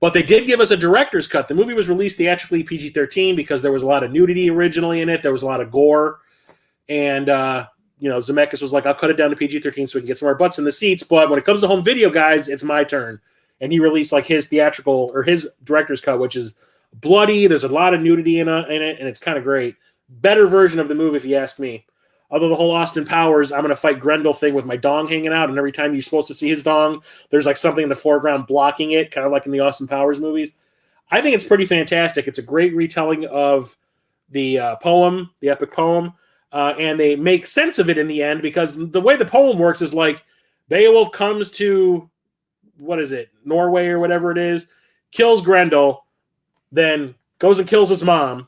But they did give us a director's cut. The movie was released theatrically PG-13 because there was a lot of nudity originally in it. There was a lot of gore. And, Zemeckis was like, I'll cut it down to PG-13 so we can get some more butts in the seats. But when it comes to home video, guys, it's my turn. And he released like his director's cut, which is bloody. There's a lot of nudity in it, and it's kind of great. Better version of the movie, if you ask me. Although the whole Austin Powers, I'm going to fight Grendel thing with my dong hanging out, and every time you're supposed to see his dong, there's like something in the foreground blocking it, kind of like in the Austin Powers movies. I think it's pretty fantastic. It's a great retelling of the poem, the epic poem, and they make sense of it in the end, because the way the poem works is like Beowulf comes to, Norway or whatever it is, kills Grendel, then goes and kills his mom,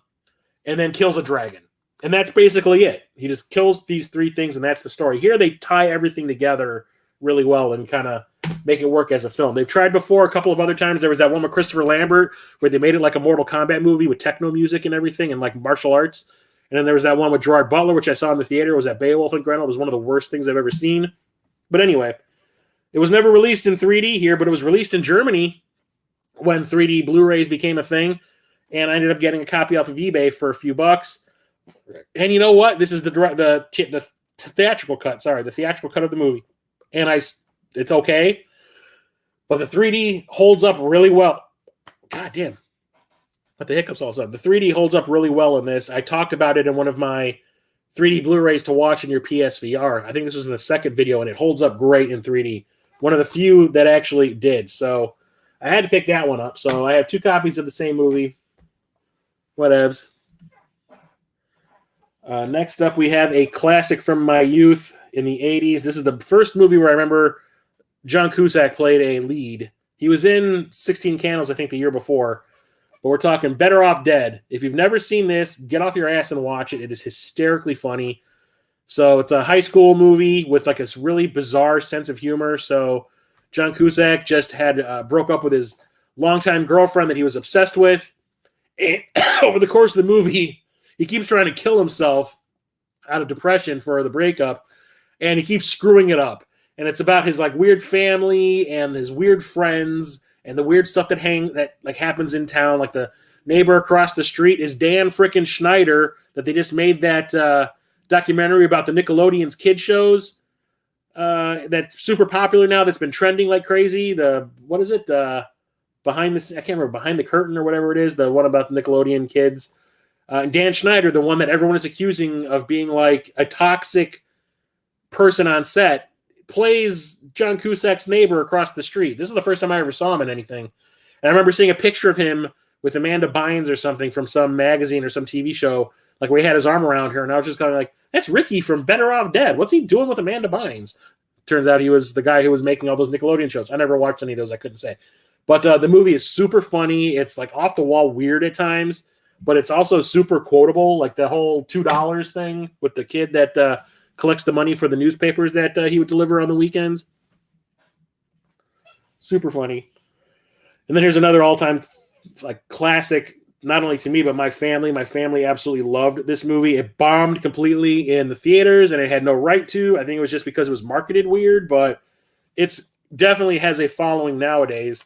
and then kills a dragon. And that's basically it. He just kills these 3 things, and that's the story. Here they tie everything together really well and kind of make it work as a film. They've tried before a couple of other times. There was that one with Christopher Lambert where they made it like a Mortal Kombat movie with techno music and everything and like martial arts. And then there was that one with Gerard Butler, which I saw in the theater. It was that Beowulf and Grendel. It was one of the worst things I've ever seen. But anyway, it was never released in 3D here, but it was released in Germany when 3D Blu-rays became a thing. And I ended up getting a copy off of eBay for a few bucks. And you know what? This is the theatrical cut. Sorry, the theatrical cut of the movie. And it's okay. But the 3D holds up really well. God damn. What the hiccups all of a sudden. The 3D holds up really well in this. I talked about it in one of my 3D Blu-rays to watch in your PSVR. I think this was in the second video, and it holds up great in 3D. One of the few that actually did. So I had to pick that one up. So I have 2 copies of the same movie. Whatevs. Next up, we have a classic from my youth in the 80s. This is the first movie where I remember John Cusack played a lead. He was in 16 Candles, I think, the year before. But we're talking Better Off Dead. If you've never seen this, get off your ass and watch it. It is hysterically funny. So it's a high school movie with like a really bizarre sense of humor. So John Cusack just had broke up with his longtime girlfriend that he was obsessed with. And over the course of the movie, he keeps trying to kill himself out of depression for the breakup, and he keeps screwing it up. And it's about his like weird family and his weird friends and the weird stuff that happens in town. Like the neighbor across the street is Dan frickin' Schneider, that they just made that documentary about the Nickelodeon's kid shows that's super popular now, that's been trending like crazy. What is it? Behind the curtain or whatever it is, the one about the Nickelodeon kids. Dan Schneider, the one that everyone is accusing of being like a toxic person on set, plays John Cusack's neighbor across the street. This is the first time I ever saw him in anything. And I remember seeing a picture of him with Amanda Bynes or something from some magazine or some TV show, like where he had his arm around her, and I was just kind of like, that's Ricky from Better Off Dead. What's he doing with Amanda Bynes? Turns out he was the guy who was making all those Nickelodeon shows. I never watched any of those. I couldn't say. But the movie is super funny. It's like off the wall weird at times, but it's also super quotable. Like the whole $2 thing with the kid that collects the money for the newspapers that he would deliver on the weekends. Super funny. And then here's another all-time like classic, not only to me, but my family. My family absolutely loved this movie. It bombed completely in the theaters, and it had no right to. I think it was just because it was marketed weird, but it's definitely has a following nowadays.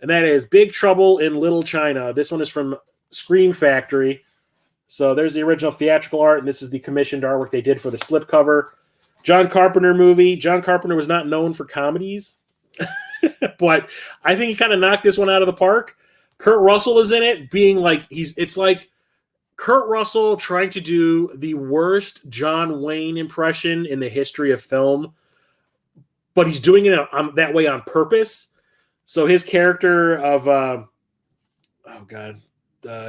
And that is Big Trouble in Little China. This one is from Scream Factory. So there's the original theatrical art, and this is the commissioned artwork they did for the slipcover. John Carpenter movie. John Carpenter was not known for comedies, but I think he kind of knocked this one out of the park. Kurt Russell is in it, being like it's like Kurt Russell trying to do the worst John Wayne impression in the history of film, but he's doing it that way on purpose. So his character of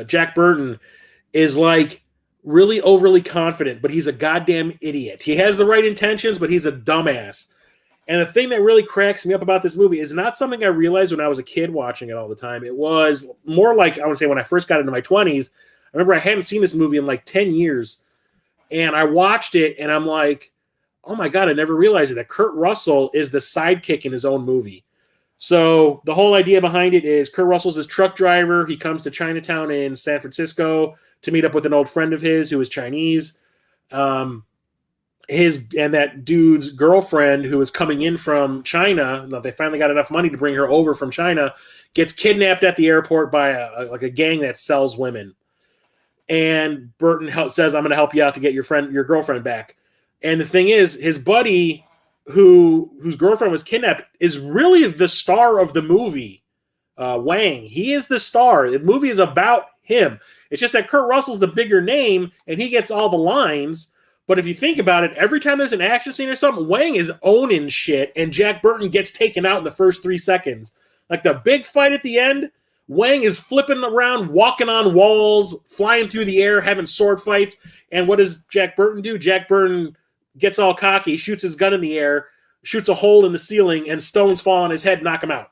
Jack Burton is like really overly confident, but he's a goddamn idiot. He has the right intentions, but he's a dumbass. And the thing that really cracks me up about this movie is not something I realized when I was a kid watching it all the time. It was more like, I would say, when I first got into my 20s. I remember I hadn't seen this movie in like 10 years. And I watched it, and I'm like, oh my God, I never realized that Kurt Russell is the sidekick in his own movie. So the whole idea behind it is Kurt Russell's this truck driver. He comes to Chinatown in San Francisco to meet up with an old friend of his who is Chinese. And that dude's girlfriend, who is coming in from China, they finally got enough money to bring her over from China, gets kidnapped at the airport by a gang that sells women. And Burton says, I'm going to help you out to get your girlfriend back. And the thing is, his buddy, whose girlfriend was kidnapped, is really the star of the movie. Wang. He is the star. The movie is about him. It's just that Kurt Russell's the bigger name, and he gets all the lines. But if you think about it, every time there's an action scene or something, Wang is owning shit, and Jack Burton gets taken out in the first 3 seconds. Like the big fight at the end, Wang is flipping around, walking on walls, flying through the air, having sword fights. And what does Jack Burton do? Jack Burton gets all cocky, shoots his gun in the air, shoots a hole in the ceiling, and stones fall on his head, knock him out.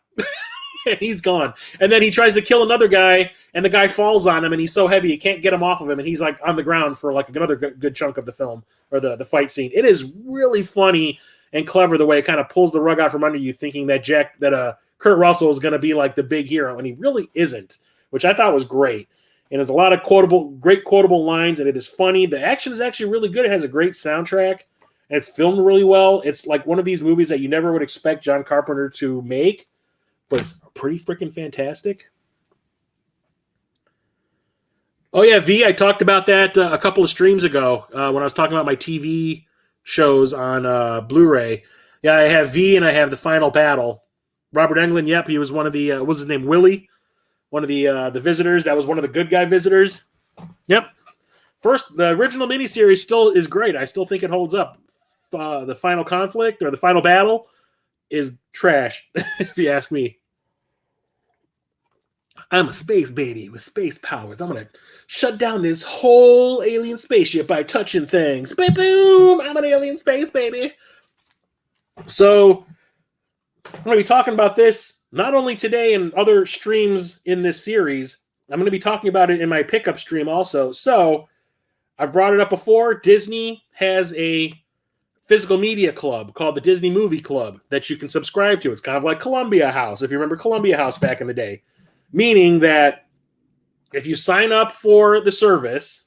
And he's gone. And then he tries to kill another guy, and the guy falls on him, and he's so heavy he can't get him off of him, and he's like on the ground for like another good chunk of the film, or the fight scene. It is really funny and clever the way it kind of pulls the rug out from under you, thinking that Kurt Russell is going to be like the big hero, and he really isn't, which I thought was great. And there's a lot of great quotable lines, and it is funny. The action is actually really good. It has a great soundtrack, and it's filmed really well. It's like one of these movies that you never would expect John Carpenter to make, but it's pretty freaking fantastic. Oh yeah, V, I talked about that a couple of streams ago when I was talking about my TV shows on Blu-ray. Yeah, I have V and I have The Final Battle. Robert Englund, yep, he was one of the, what was his name, Willie? One of the visitors. That was one of the good guy visitors. Yep. First, the original miniseries still is great. I still think it holds up. The Final Conflict, or The Final Battle, is trash, if you ask me. I'm a space baby with space powers. I'm going to shut down this whole alien spaceship by touching things. Boom! I'm an alien space baby. So, I'm going to be talking about this not only today and other streams in this series. I'm going to be talking about it in my pickup stream also. So, I've brought it up before. Disney has a physical media club called the Disney Movie Club that you can subscribe to. It's kind of like Columbia House, if you remember Columbia House back in the day. Meaning that if you sign up for the service,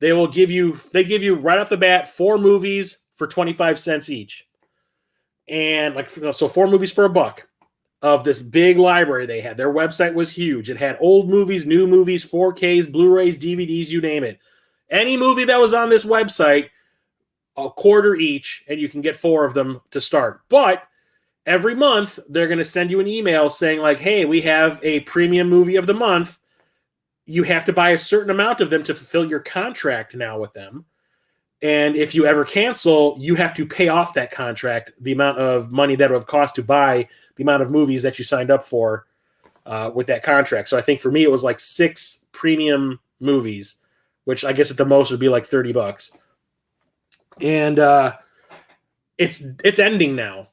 they give you right off the bat 4 movies for 25 cents each. And so 4 movies for $1 of this big library they had. Their website was huge. It had old movies, new movies, 4Ks, Blu-rays, DVDs, you name it. Any movie that was on this website, $0.25 each, and you can get 4 of them to start. But every month, they're going to send you an email saying like, hey, we have a premium movie of the month. You have to buy a certain amount of them to fulfill your contract now with them. And if you ever cancel, you have to pay off that contract, the amount of money that it would have cost to buy the amount of movies that you signed up for with that contract. So I think for me, it was like 6 premium movies, which I guess at the most would be like $30. And it's ending now,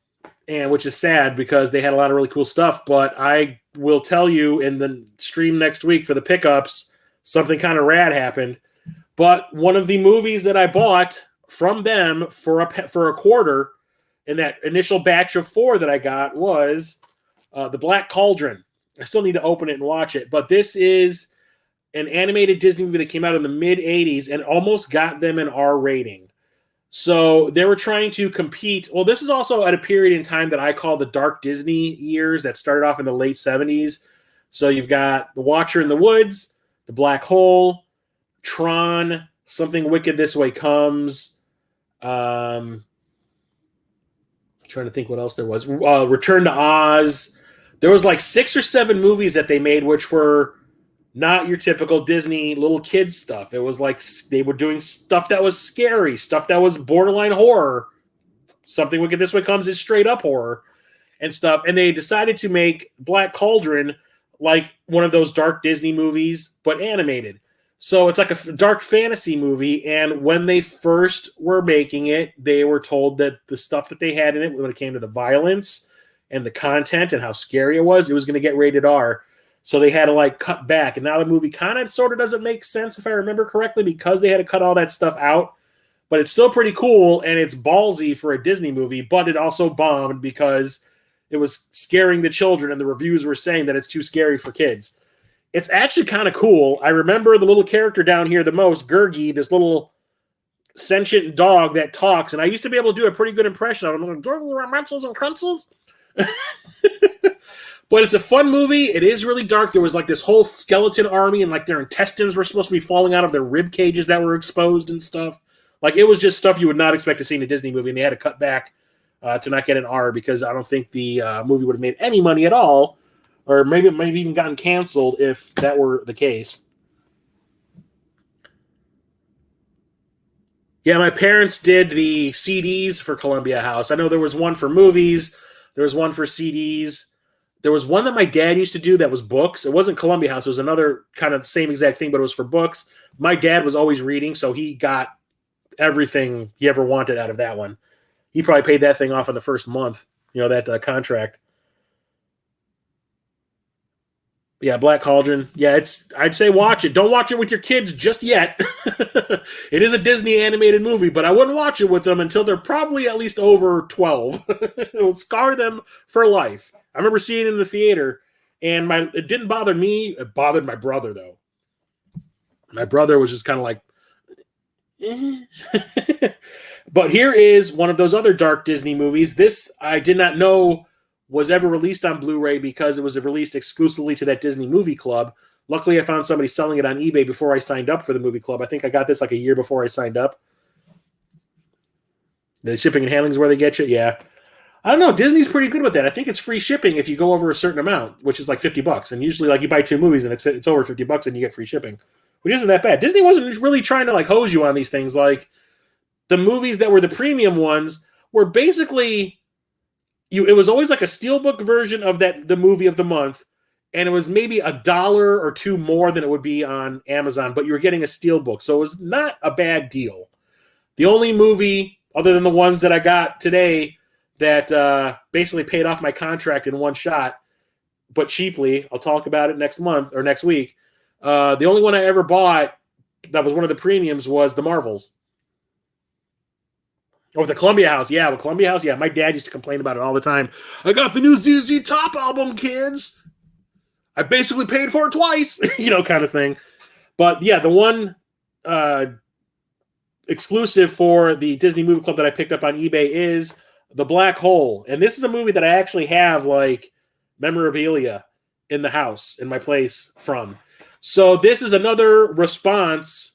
and which is sad because they had a lot of really cool stuff. But I will tell you in the stream next week for the pickups, something kind of rad happened. But one of the movies that I bought from them for $0.25 in that initial batch of 4 that I got was the Black Cauldron. I still need to open it and watch it, but this is an animated Disney movie that came out in the mid-'80s and almost got them an R rating. So they were trying to compete. Well, this is also at a period in time that I call the dark Disney years that started off in the late 70s. So you've got The Watcher in the Woods, The Black Hole, Tron, Something Wicked This Way Comes. I'm trying to think what else there was. Return to Oz. There was like 6 or 7 movies that they made, which were not your typical Disney little kids stuff. It was like they were doing stuff that was scary, stuff that was borderline horror. Something Wicked This Way Comes is straight up horror and stuff. And they decided to make Black Cauldron like one of those dark Disney movies, but animated. So it's like a dark fantasy movie, and when they first were making it, they were told that the stuff that they had in it, when it came to the violence and the content and how scary it was going to get rated R. So they had to like cut back, and now the movie kind of sort of doesn't make sense if I remember correctly because they had to cut all that stuff out. But it's still pretty cool, and it's ballsy for a Disney movie, but it also bombed because it was scaring the children, and the reviews were saying that it's too scary for kids. It's actually kind of cool. I remember the little character down here the most, Gurgi, this little sentient dog that talks, and I used to be able to do a pretty good impression of him. Like, Gurgi, munches and crunches. But it's a fun movie. It is really dark. There was like this whole skeleton army, and like their intestines were supposed to be falling out of their rib cages that were exposed and stuff. Like it was just stuff you would not expect to see in a Disney movie, and they had to cut back to not get an R because I don't think the movie would have made any money at all. Or maybe it might have even gotten canceled if that were the case. Yeah, my parents did the CDs for Columbia House. I know there was one for movies. There was one for CDs. There was one that my dad used to do that was books. It wasn't Columbia House. It was another kind of same exact thing, but it was for books. My dad was always reading, so he got everything he ever wanted out of that one. He probably paid that thing off in the first month, that contract. Yeah, Black Cauldron. Yeah, I'd say watch it. Don't watch it with your kids just yet. It is a Disney animated movie, but I wouldn't watch it with them until they're probably at least over 12. It will scar them for life. I remember seeing it in the theater, and it didn't bother me. It bothered my brother, though. My brother was just kind of like, eh. But here is one of those other dark Disney movies. This I did not know was ever released on Blu-ray because it was released exclusively to that Disney movie club. Luckily, I found somebody selling it on eBay before I signed up for the movie club. I think I got this like a year before I signed up. The shipping and handling is where they get you? Yeah. I don't know. Disney's pretty good with that. I think it's free shipping if you go over a certain amount, which is like $50. And usually like you buy 2 movies and it's over $50 and you get free shipping, which isn't that bad. Disney wasn't really trying to like hose you on these things. Like the movies that were the premium ones were basically... It was always like a steelbook version of the movie of the month, and it was maybe $1 or $2 more than it would be on Amazon, but you were getting a steelbook, so it was not a bad deal. The only movie, other than the ones that I got today, that basically paid off my contract in one shot, but cheaply, I'll talk about it next month or next week. The only one I ever bought that was one of the premiums was The Marvels. Oh, the Columbia House. Yeah, with Columbia House. Yeah, my dad used to complain about it all the time. I got the new ZZ Top album, kids. I basically paid for it twice, kind of thing. But yeah, the one exclusive for the Disney Movie Club that I picked up on eBay is The Black Hole. And this is a movie that I actually have like memorabilia in the house, in my place from. So this is another response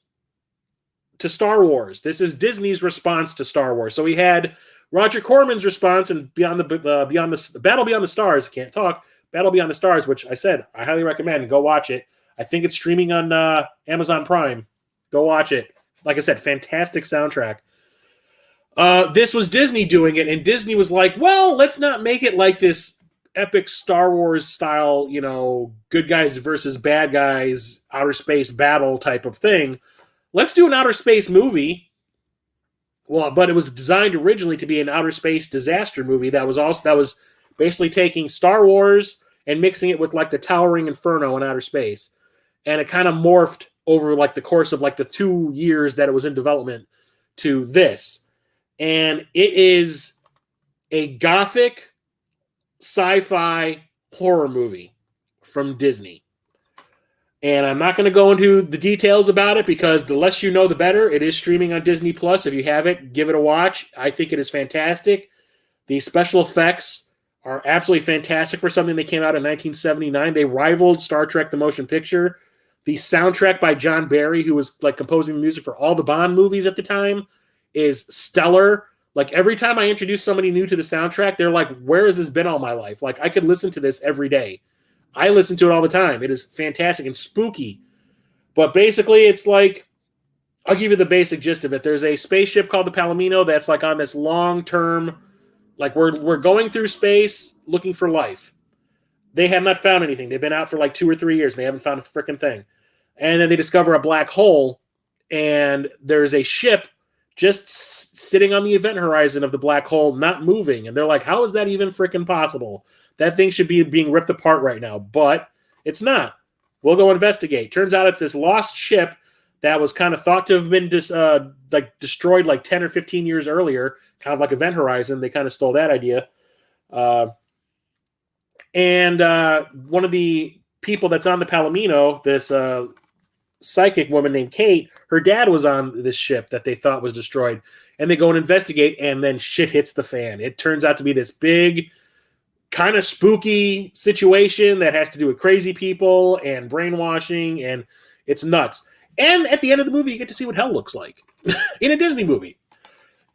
to Star Wars. This is Disney's response to Star Wars. So we had Roger Corman's response and Battle Beyond the Stars. I can't talk. Battle Beyond the Stars, which I said I highly recommend. Go watch it. I think it's streaming on Amazon Prime. Go watch it. Like I said, fantastic soundtrack. This was Disney doing it, and Disney was like, well, let's not make it like this epic Star Wars style, good guys versus bad guys, outer space battle type of thing. Let's do an outer space movie. Well, but it was designed originally to be an outer space disaster movie that was basically taking Star Wars and mixing it with like the towering inferno in outer space. And it kind of morphed over like the course of like the 2 years that it was in development to this. And it is a gothic sci-fi horror movie from Disney. And I'm not going to go into the details about it because the less you know, the better. It is streaming on Disney Plus. If you have it, give it a watch. I think it is fantastic. The special effects are absolutely fantastic for something that came out in 1979. They rivaled Star Trek: The Motion Picture. The soundtrack by John Barry, who was like composing the music for all the Bond movies at the time, is stellar. Like every time I introduce somebody new to the soundtrack, they're like, where has this been all my life? Like I could listen to this every day. I listen to it all the time. It is fantastic and spooky. But basically, it's like, I'll give you the basic gist of it. There's a spaceship called the Palomino that's like on this long-term, like we're going through space looking for life. They have not found anything. They've been out for like 2 or 3 years and they haven't found a freaking thing. And then they discover a black hole, and there's a ship just sitting on the event horizon of the black hole, not moving. And they're like, how is that even freaking possible? That thing should be being ripped apart right now, but it's not. We'll go investigate. Turns out it's this lost ship that was kind of thought to have been destroyed like 10 or 15 years earlier, kind of like Event Horizon. They kind of stole that idea. And one of the people that's on the Palomino, this psychic woman named Kate, her dad was on this ship that they thought was destroyed. And they go and investigate, and then shit hits the fan. It turns out to be this big, kind of spooky situation that has to do with crazy people and brainwashing, and it's nuts. And at the end of the movie, you get to see what hell looks like in a Disney movie.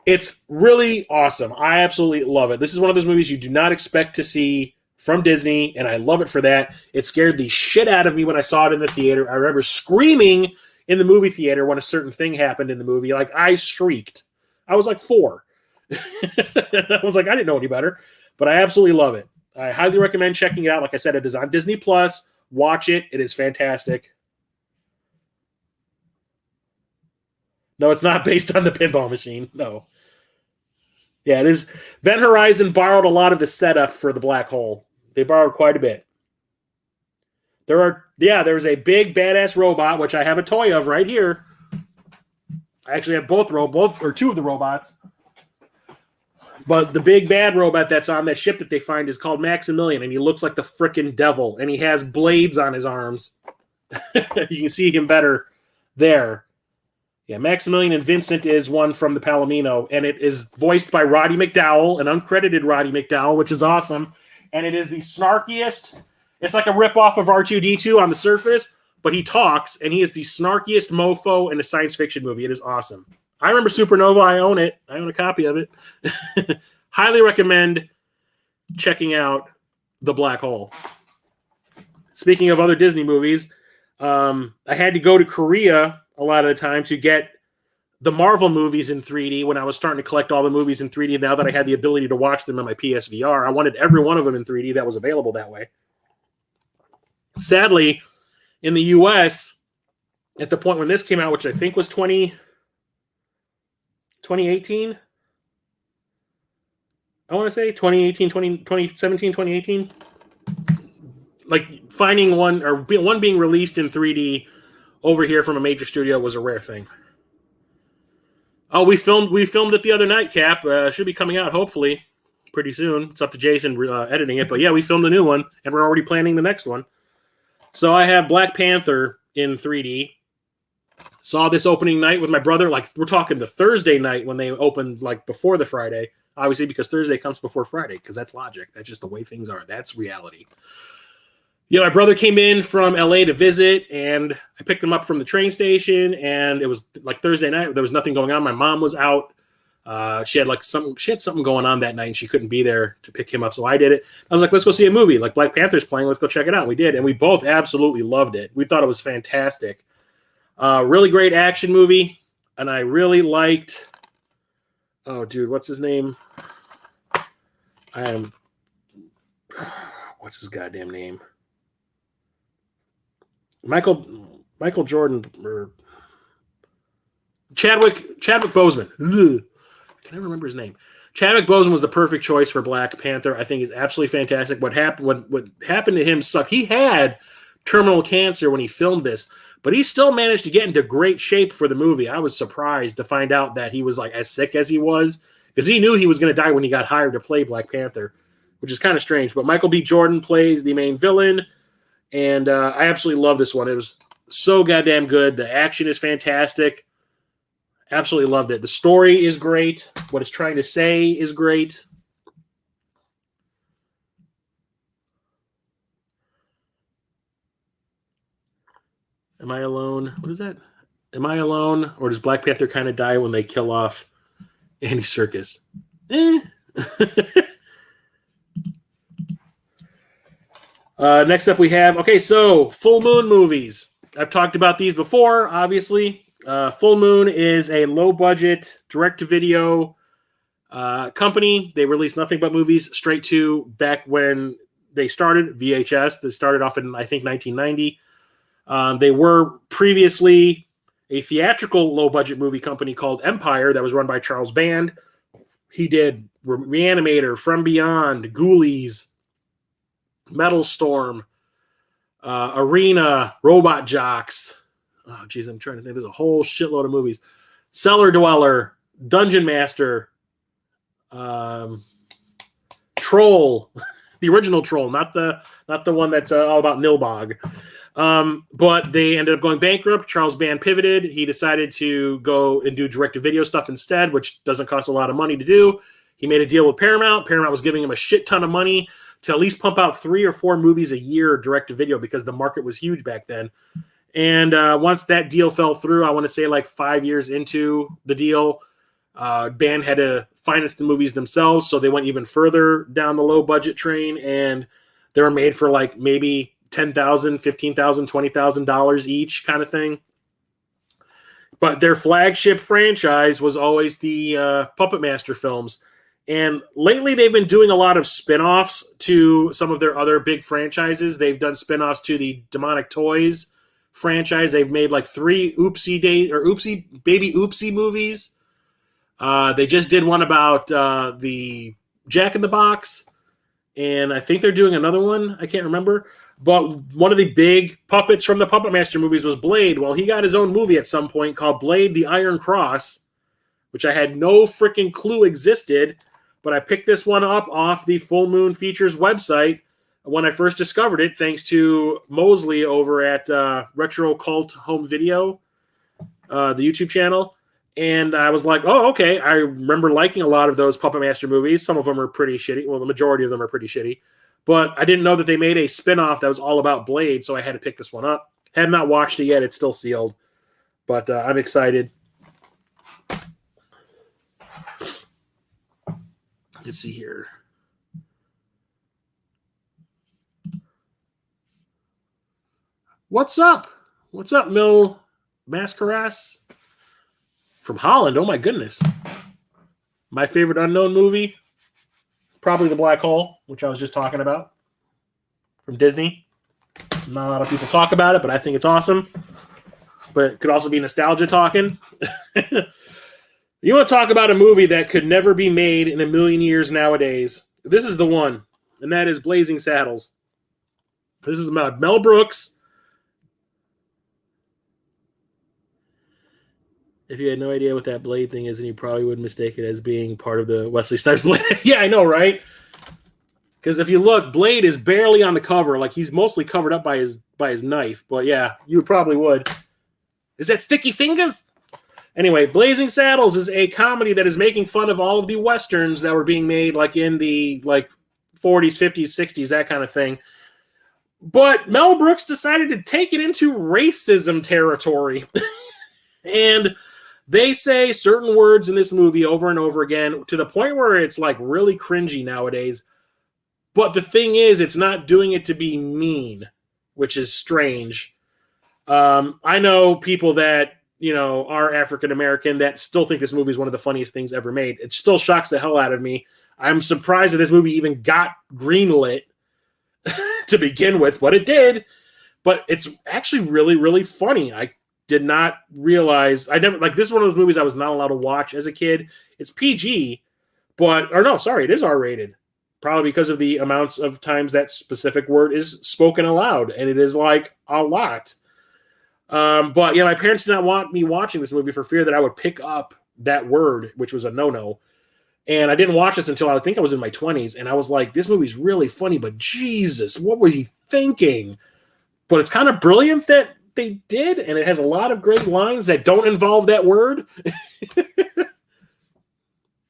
It's really awesome. I absolutely love it. This is one of those movies you do not expect to see from Disney, and I love it for that. It scared the shit out of me when I saw it in the theater. I remember screaming in the movie theater when a certain thing happened in the movie. Like, I shrieked. I was like 4. I was like, I didn't know any better. But I absolutely love it. I highly recommend checking it out. Like I said, it is on Disney Plus. Watch it. It is fantastic. No, it's not based on the pinball machine. No. Yeah, it is. Event Horizon borrowed a lot of the setup for the black hole. They borrowed quite a bit. There's a big badass robot, which I have a toy of right here. I actually have both or 2 of the robots. But the big bad robot that's on that ship that they find is called Maximilian, and he looks like the frickin' devil, and he has blades on his arms. You can see him better there. Yeah, Maximilian and Vincent is one from the Palomino, and it is voiced by Roddy McDowall, an uncredited Roddy McDowall, which is awesome. And it is the snarkiest. It's like a ripoff of R2-D2 on the surface, but he talks, and he is the snarkiest mofo in a science fiction movie. It is awesome. I remember Supernova. I own it. I own a copy of it. Highly recommend checking out The Black Hole. Speaking of other Disney movies, I had to go to Korea a lot of the time to get the Marvel movies in 3D when I was starting to collect all the movies in 3D. Now that I had the ability to watch them on my PSVR, I wanted every one of them in 3D that was available that way. Sadly, in the US, at the point when this came out, which I think was 2018, I want to say 2017, 2018. Like finding one being released in 3D over here from a major studio was a rare thing. Oh, we filmed it the other night, Cap. Should be coming out hopefully pretty soon. It's up to Jason editing it, but yeah, we filmed a new one, and we're already planning the next one. So I have Black Panther in 3D. Saw this opening night with my brother. Like, we're talking the Thursday night when they opened, like before the Friday. Obviously, because Thursday comes before Friday, because that's logic. That's just the way things are. That's reality. Yeah, my brother came in from LA to visit, and I picked him up from the train station, and it was like Thursday night. There was nothing going on. My mom was out. She had something going on that night, and she couldn't be there to pick him up, so I did it. I was like, let's go see a movie. Like, Black Panther's playing. Let's go check it out. We did, and we both absolutely loved it. We thought it was fantastic. Really great action movie, and I really liked. Oh, dude, what's his name? What's his goddamn name? Michael Jordan or Chadwick Boseman. Ugh. I can never remember his name. Chadwick Boseman was the perfect choice for Black Panther. I think he's absolutely fantastic. What happened to him sucked. He had terminal cancer when he filmed this, but he still managed to get into great shape for the movie. I was surprised to find out that he was like as sick as he was, because he knew he was going to die when he got hired to play Black Panther, which is kind of strange. But Michael B. Jordan plays the main villain. And I absolutely love this one. It was so goddamn good. The action is fantastic. Absolutely loved it. The story is great. What it's trying to say is great. Am I alone? What is that? Am I alone? Or does Black Panther kind of die when they kill off Andy Serkis? Next up we have, so Full Moon movies. I've talked about these before, obviously. Full Moon is a low-budget, direct-to-video company. They release nothing but movies straight to back when they started, VHS. They started off in, I think, 1990. They were previously a theatrical low-budget movie company called Empire that was run by Charles Band. He did Reanimator, From Beyond, Ghoulies, Metal Storm, Arena, Robot Jocks. Oh, geez, I'm trying to think. There's a whole shitload of movies. Cellar Dweller, Dungeon Master, Troll, the original Troll, not the one that's all about Nilbog. But they ended up going bankrupt. Charles Band pivoted. He decided to go and do direct-to-video stuff instead, which doesn't cost a lot of money to do. He made a deal with Paramount. Paramount was giving him a shit ton of money to at least pump out 3 or 4 movies a year direct-to-video, because the market was huge back then. And once that deal fell through, I want to say like 5 years into the deal, Band had to finance the movies themselves, so they went even further down the low-budget train, and they were made for like maybe $10,000, $15,000, $20,000 each kind of thing. But their flagship franchise was always the Puppet Master films. And lately, they've been doing a lot of spin-offs to some of their other big franchises. They've done spin-offs to the Demonic Toys franchise. They've made like 3 Baby Oopsie movies. They just did one about the Jack in the Box, and I think they're doing another one. I can't remember. But one of the big puppets from the Puppet Master movies was Blade. Well, he got his own movie at some point called Blade the Iron Cross, which I had no freaking clue existed. But I picked this one up off the Full Moon Features website when I first discovered it, thanks to Mosley over at Retro Cult Home Video, the YouTube channel. And I was like, oh, okay. I remember liking a lot of those Puppet Master movies. Some of them are pretty shitty. Well, the majority of them are pretty shitty. But I didn't know that they made a spinoff that was all about Blade, so I had to pick this one up. Have not watched it yet. It's still sealed. But I'm excited. Let's see here. What's up? What's up, Mil Mascaras? From Holland. Oh, my goodness. My favorite unknown movie? Probably The Black Hole, which I was just talking about. From Disney. Not a lot of people talk about it, but I think it's awesome. But it could also be nostalgia talking. You want to talk about a movie that could never be made in a million years nowadays? This is the one, and that is Blazing Saddles. This is about Mel Brooks If you had no idea what that blade thing is, then you probably would mistake it as being part of the Wesley Snipes blade. Yeah, I know, right? Because if you look, Blade is barely on the cover. Like, he's mostly covered up by his knife. But yeah, you probably would. Is that Sticky Fingers? Anyway, Blazing Saddles is a comedy that is making fun of all of the westerns that were being made like in the 40s, 50s, 60s, that kind of thing. But Mel Brooks decided to take it into racism territory. And they say certain words in this movie over and over again to the point where it's like really cringy nowadays. But the thing is, it's not doing it to be mean, which is strange. I know people that, are African-American that still think this movie is one of the funniest things ever made. It still shocks the hell out of me. I'm surprised that this movie even got greenlit to begin with, but it did. But it's actually really, really funny. I did not realize, this is one of those movies I was not allowed to watch as a kid. It's PG, it is R-rated. Probably because of the amounts of times that specific word is spoken aloud, and it is like a lot. But yeah, my parents did not want me watching this movie for fear that I would pick up that word, which was a no-no. And I didn't watch this until I think I was in my 20s, and I was like, this movie's really funny, but Jesus, what was he thinking? But it's kind of brilliant that they did, and it has a lot of great lines that don't involve that word.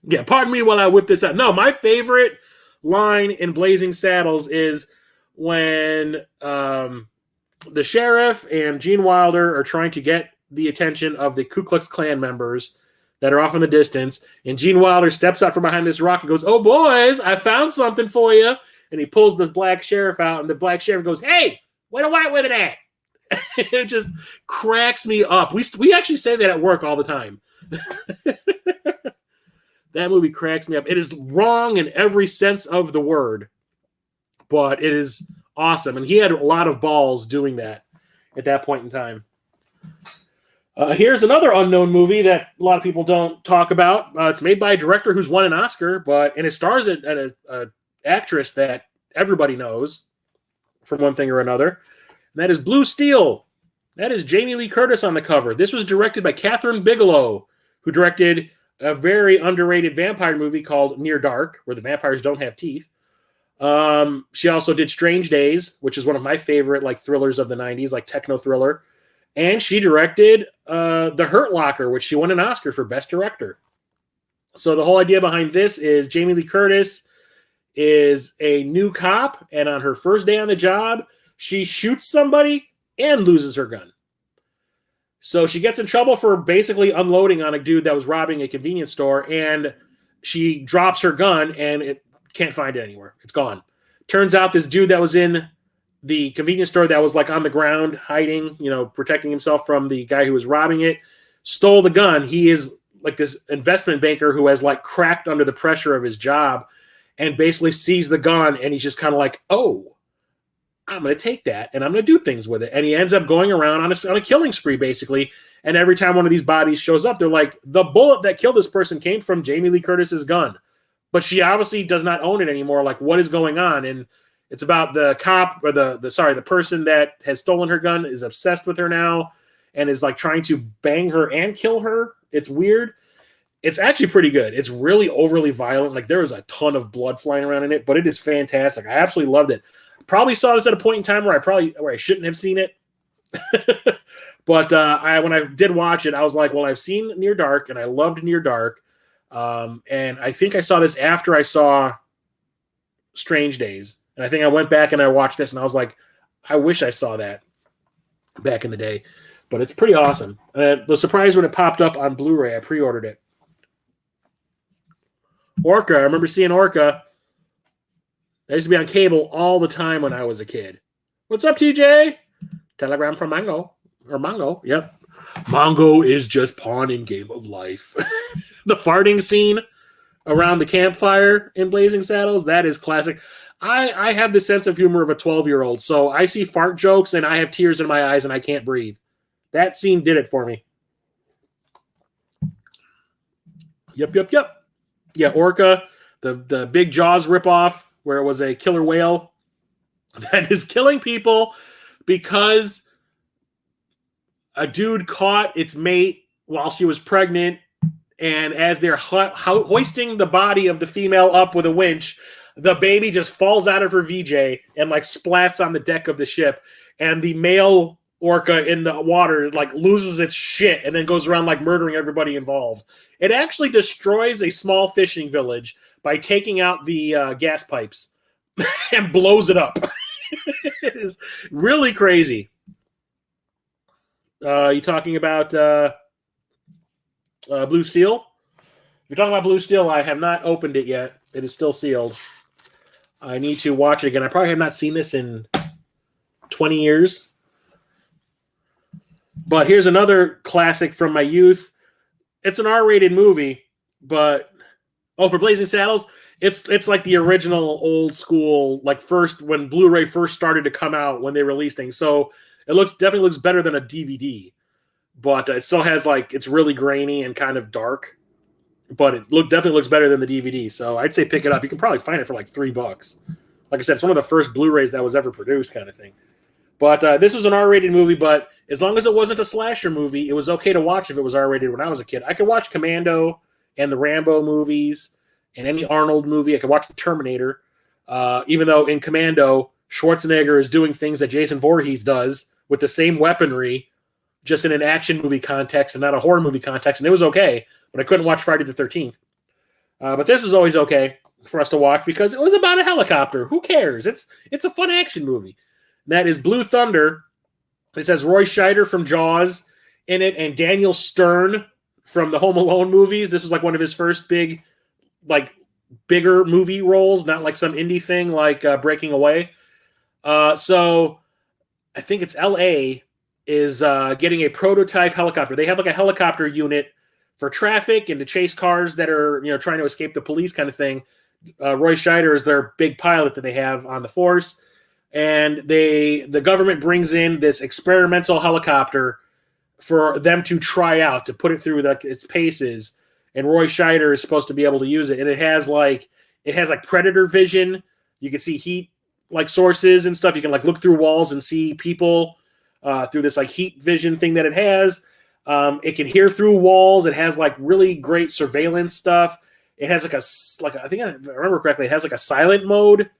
Yeah, pardon me while I whip this out. No, my favorite line in Blazing Saddles is when the sheriff and Gene Wilder are trying to get the attention of the Ku Klux Klan members that are off in the distance, and Gene Wilder steps out from behind this rock and goes, "Oh, boys, I found something for you." And he pulls the black sheriff out, and the black sheriff goes, "Hey, where the white women at?" It just cracks me up. We actually say that at work all the time. That movie cracks me up. It is wrong in every sense of the word, but it is awesome. And he had a lot of balls doing that at that point in time. Here's another unknown movie that a lot of people don't talk about. It's made by a director who's won an Oscar, and it stars an actress that everybody knows from one thing or another. And that is Blue Steel. That is Jamie Lee Curtis on the cover. This was directed by Catherine Bigelow, who directed a very underrated vampire movie called Near Dark, where the vampires don't have teeth. She also did Strange Days, which is one of my favorite thrillers of the 90s, techno thriller. And she directed The Hurt Locker, which she won an Oscar for Best Director. So the whole idea behind this is Jamie Lee Curtis is a new cop, and on her first day on the job, she shoots somebody and loses her gun. So she gets in trouble for basically unloading on a dude that was robbing a convenience store, and she drops her gun and it can't find it anywhere. It's gone. Turns out this dude that was in the convenience store that was on the ground hiding, protecting himself from the guy who was robbing it, stole the gun. He is this investment banker who has cracked under the pressure of his job and basically sees the gun, and he's just kind of oh, I'm going to take that and I'm going to do things with it. And he ends up going around on a killing spree, basically. And every time one of these bodies shows up, they're like, the bullet that killed this person came from Jamie Lee Curtis's gun. But she obviously does not own it anymore. What is going on? And it's about the cop, or the person that has stolen her gun is obsessed with her now and is trying to bang her and kill her. It's weird. It's actually pretty good. It's really overly violent. There is a ton of blood flying around in it, but it is fantastic. I absolutely loved it. Probably saw this at a point in time where I shouldn't have seen it. But when I did watch it, I was like, well, I've seen Near Dark, and I loved Near Dark. And I think I saw this after I saw Strange Days. And I think I went back and I watched this, and I was like, I wish I saw that back in the day. But it's pretty awesome. And I was surprised when it popped up on Blu-ray. I pre-ordered it. Orca. I remember seeing Orca. I used to be on cable all the time when I was a kid. What's up, TJ? Telegram from Mongo. Or Mongo. Yep. Mongo is just pawn in Game of Life. The farting scene around the campfire in Blazing Saddles, that is classic. I have the sense of humor of a 12-year-old, so I see fart jokes and I have tears in my eyes and I can't breathe. That scene did it for me. Yep. Yeah, Orca, the big Jaws ripoff, where it was a killer whale that is killing people because a dude caught its mate while she was pregnant. And as they're hoisting the body of the female up with a winch, the baby just falls out of her VJ and like splats on the deck of the ship. And the male orca in the water like loses its shit and then goes around like murdering everybody involved. It actually destroys a small fishing village by taking out the gas pipes and blows it up. It is really crazy. You talking about Blue Steel? If you're talking about Blue Steel, I have not opened it yet. It is still sealed. I need to watch it again. I probably have not seen this in 20 years. But here's another classic from my youth. It's an R-rated movie, but for Blazing Saddles, it's like the original old school, like first when Blu-ray first started to come out when they released things. So it definitely looks better than a DVD, but it still has like it's really grainy and kind of dark. But it definitely looks better than the DVD. So I'd say pick it up. You can probably find it for like $3. Like I said, it's one of the first Blu-rays that was ever produced, kind of thing. But this was an R-rated movie, but as long as it wasn't a slasher movie, it was okay to watch if it was R-rated when I was a kid. I could watch Commando and the Rambo movies and any Arnold movie. I could watch The Terminator, even though in Commando, Schwarzenegger is doing things that Jason Voorhees does with the same weaponry, just in an action movie context and not a horror movie context, and it was okay, but I couldn't watch Friday the 13th. But this was always okay for us to watch because it was about a helicopter. Who cares? It's a fun action movie. That is Blue Thunder. It says Roy Scheider from Jaws in it and Daniel Stern from the Home Alone movies. This was like one of his first bigger movie roles, not like some indie thing like Breaking Away. So I think it's LA is getting a prototype helicopter. They have like a helicopter unit for traffic and to chase cars that are trying to escape the police kind of thing. Roy Scheider is their big pilot that they have on the force. And the government brings in this experimental helicopter for them to try out, to put it through its paces. And Roy Scheider is supposed to be able to use it. And it has like predator vision. You can see heat like sources and stuff. You can like look through walls and see people through this like heat vision thing that it has. It can hear through walls. It has like really great surveillance stuff. It has I think if I remember correctly, it has like a silent mode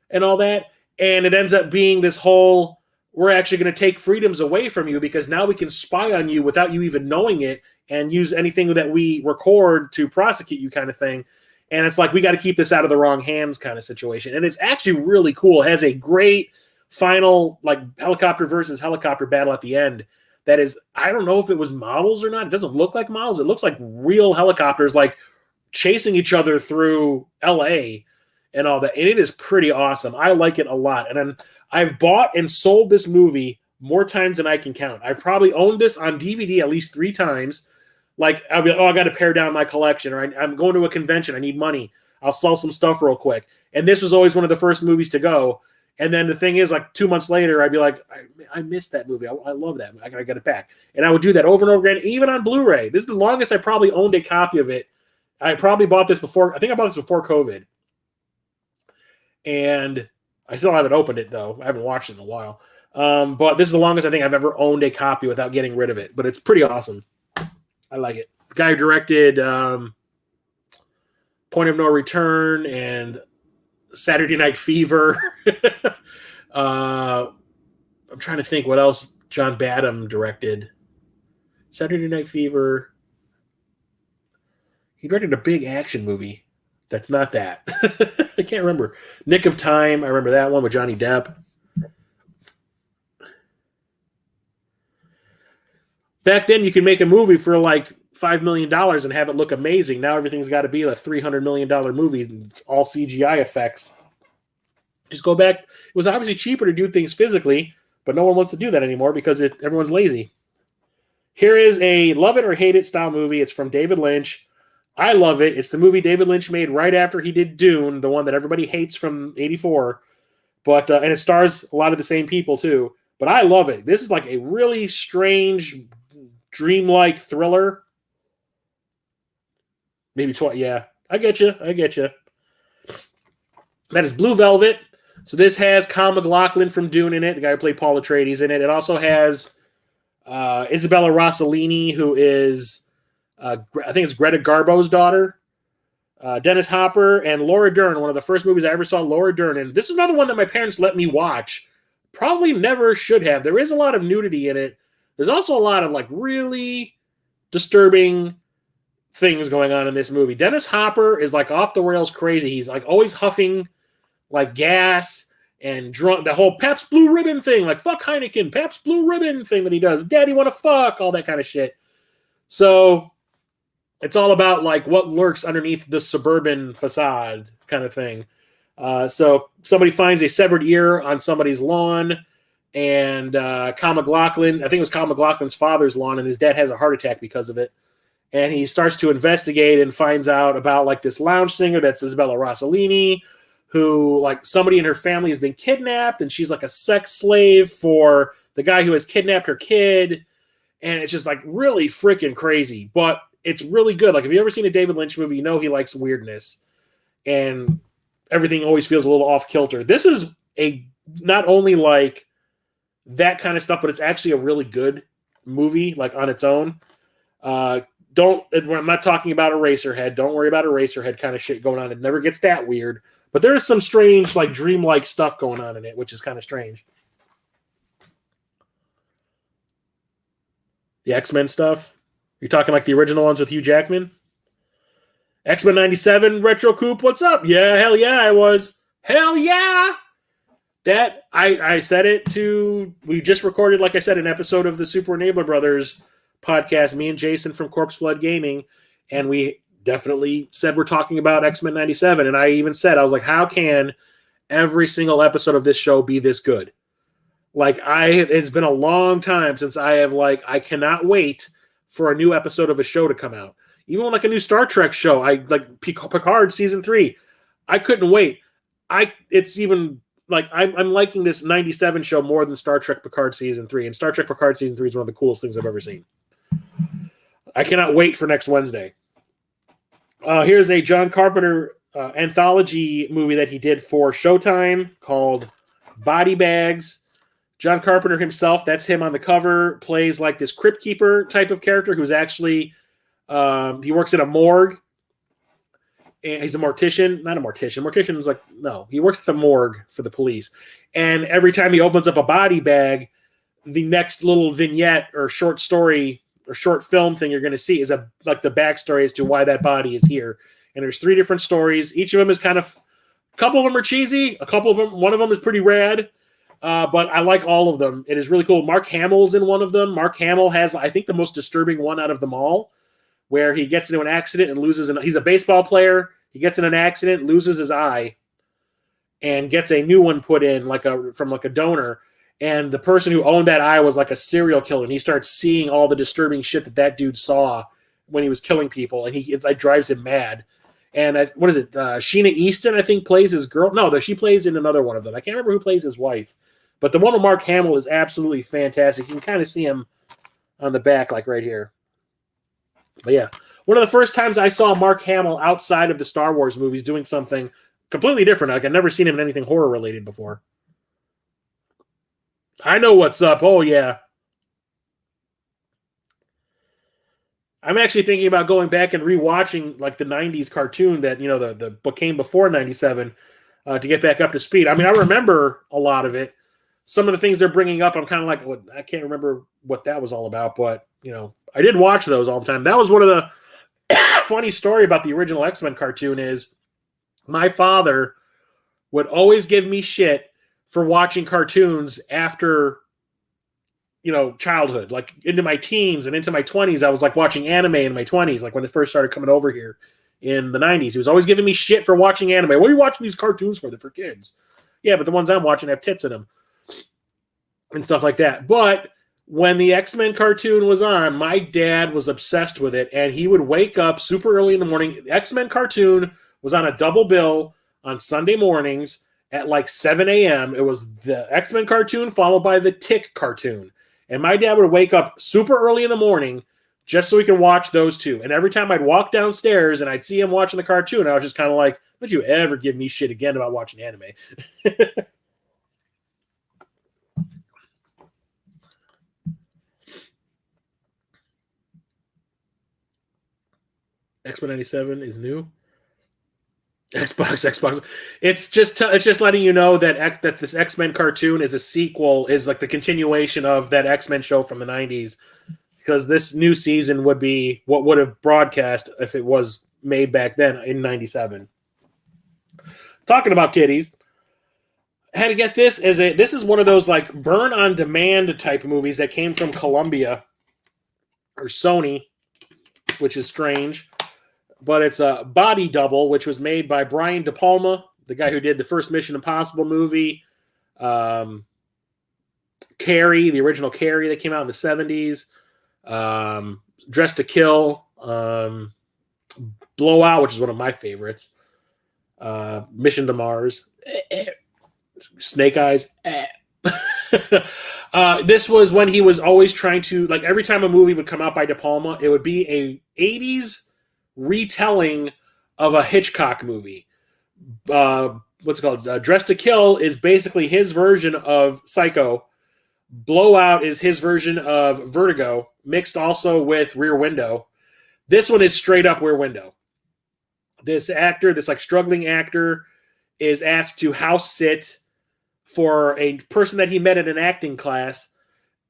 and all that. And it ends up being this whole, we're actually going to take freedoms away from you because now we can spy on you without you even knowing it and use anything that we record to prosecute you kind of thing. And it's like, we got to keep this out of the wrong hands kind of situation. And it's actually really cool. It has a great final like helicopter versus helicopter battle at the end. That is, I don't know if it was models or not. It doesn't look like models. It looks like real helicopters like chasing each other through LA and all that. And it is pretty awesome. I like it a lot. And then I've bought and sold this movie more times than I can count. I've probably owned this on DVD at least 3 times. Like, I'll be like, I got to pare down my collection, or I'm going to a convention. I need money. I'll sell some stuff real quick. And this was always one of the first movies to go. And then the thing is, like 2 months later, I'd be like, I missed that movie. I love that. I got to get it back. And I would do that over and over again, even on Blu-ray. This is the longest I probably owned a copy of it. I probably bought this before. I think I bought this before COVID. And I still haven't opened it, though. I haven't watched it in a while. But this is the longest I think I've ever owned a copy without getting rid of it. But it's pretty awesome. I like it. The guy who directed Point of No Return and Saturday Night Fever. I'm trying to think what else John Badham directed. Saturday Night Fever. He directed a big action movie. That's not that. I can't remember. Nick of Time. I remember that one with Johnny Depp. Back then, you could make a movie for like $5 million and have it look amazing. Now everything's got to be a $300 million movie. It's all CGI effects. Just go back. It was obviously cheaper to do things physically, but no one wants to do that anymore because everyone's lazy. Here is a love it or hate it style movie. It's from David Lynch. I love it. It's the movie David Lynch made right after he did Dune, the one that everybody hates from '84. But and it stars a lot of the same people too. But I love it. This is like a really strange, dreamlike thriller. Maybe twice. Yeah, I get you. That is Blue Velvet. So this has Kyle MacLachlan from Dune in it, the guy who played Paul Atreides in it. It also has Isabella Rossellini, who is, I think it's Greta Garbo's daughter. Dennis Hopper and Laura Dern. One of the first movies I ever saw Laura Dern in. This is another one that my parents let me watch. Probably never should have. There is a lot of nudity in it. There's also a lot of like really disturbing things going on in this movie. Dennis Hopper is like off the rails crazy. He's like always huffing like gas and drunk. The whole Pabst Blue Ribbon thing, like fuck Heineken, Pabst Blue Ribbon thing that he does. Daddy wanna fuck, all that kind of shit. So it's all about like what lurks underneath the suburban facade kind of thing. So somebody finds a severed ear on somebody's lawn, and Kyle MacLachlan, I think it was Kyle MacLachlan's father's lawn, and his dad has a heart attack because of it. And he starts to investigate and finds out about like this lounge singer that's Isabella Rossellini, who like somebody in her family has been kidnapped, and she's like a sex slave for the guy who has kidnapped her kid. And it's just like really freaking crazy, but it's really good. Like if you've ever seen a David Lynch movie, you know he likes weirdness, and everything always feels a little off kilter. This is a not only like that kind of stuff, but it's actually a really good movie, like on its own. I'm not talking about Eraserhead. Don't worry about Eraserhead kind of shit going on. It never gets that weird. But there is some strange, like dreamlike stuff going on in it, which is kind of strange. The X-Men stuff. You're talking like the original ones with Hugh Jackman? X-Men 97, Retro Coop, what's up? Yeah, hell yeah, I was. Hell yeah! That, I said it to, we just recorded, like I said, an episode of the Super Enabler Brothers podcast, me and Jason from Corpse Flood Gaming, and we definitely said we're talking about X-Men 97, and I even said, I was like, how can every single episode of this show be this good? Like, it's been a long time since I cannot wait for a new episode of a show to come out. Even like a new Star Trek show, like Picard season 3, I couldn't wait. It's even like I'm liking this 97 show more than Star Trek Picard season 3, and Star Trek Picard season 3 is one of the coolest things I've ever seen. I cannot wait for next Wednesday. Here's a John Carpenter anthology movie that he did for Showtime called Body Bags. John Carpenter himself, that's him on the cover, plays like this crypt keeper type of character who's actually, he works in a morgue. And he's a mortician, not a mortician. Mortician is like, no, he works at the morgue for the police. And every time he opens up a body bag, the next little vignette or short story or short film thing you're going to see is like the backstory as to why that body is here. And there's 3 different stories. Each of them is kind of, a couple of them are cheesy. One of them is pretty rad. But I like all of them. It is really cool. Mark Hamill's in one of them. Mark Hamill has, I think, the most disturbing one out of them all, where he gets into an accident and loses he's a baseball player. He gets in an accident, loses his eye, and gets a new one put in from a donor. And the person who owned that eye was like a serial killer. And he starts seeing all the disturbing shit that dude saw when he was killing people. And it drives him mad. And what is it? Sheena Easton, I think, plays his girl. No, she plays in another one of them. I can't remember who plays his wife. But the one with Mark Hamill is absolutely fantastic. You can kind of see him on the back, like right here. But yeah, one of the first times I saw Mark Hamill outside of the Star Wars movies doing something completely different. Like I'd never seen him in anything horror related before. I know what's up. Oh yeah. I'm actually thinking about going back and rewatching like the 90s cartoon that, the book came before 97 to get back up to speed. I mean, I remember a lot of it. Some of the things they're bringing up, I'm kind of like, I can't remember what that was all about, but, I did watch those all the time. That was one of the funny story about the original X-Men cartoon is my father would always give me shit for watching cartoons after, childhood, like into my teens and into my 20s. I was like watching anime in my 20s, like when it first started coming over here in the 90s. He was always giving me shit for watching anime. What are you watching these cartoons for? They're for kids. Yeah, but the ones I'm watching have tits in them and stuff like that. But when the X-Men cartoon was on, my dad was obsessed with it, and he would wake up super early in the morning. The X-Men cartoon was on a double bill on Sunday mornings at like 7 a.m. It was the X-Men cartoon followed by the Tick cartoon. And my dad would wake up super early in the morning just so he could watch those two. And every time I'd walk downstairs and I'd see him watching the cartoon, I was just kind of like, don't you ever give me shit again about watching anime. X-Men 97 is new. Xbox. It's just letting you know that this X-Men cartoon is a sequel, is like the continuation of that X-Men show from the 90s, because this new season would be what would have broadcast if it was made back then in 97. Talking about titties, I had to get this this is one of those like burn on demand type movies that came from Columbia or Sony, which is strange. But it's a Body Double, which was made by Brian De Palma, the guy who did the first Mission Impossible movie, Carrie, the original Carrie that came out in the 70s, Dress to Kill, Blowout, which is one of my favorites, Mission to Mars, Snake Eyes. This was when he was always trying to, like, every time a movie would come out by De Palma, it would be a 80s retelling of a Hitchcock movie. What's it called? Dress to Kill is basically his version of Psycho. Blowout is his version of Vertigo, mixed also with Rear Window. This one is straight up Rear Window. This actor, this like struggling actor, is asked to house sit for a person that he met in an acting class,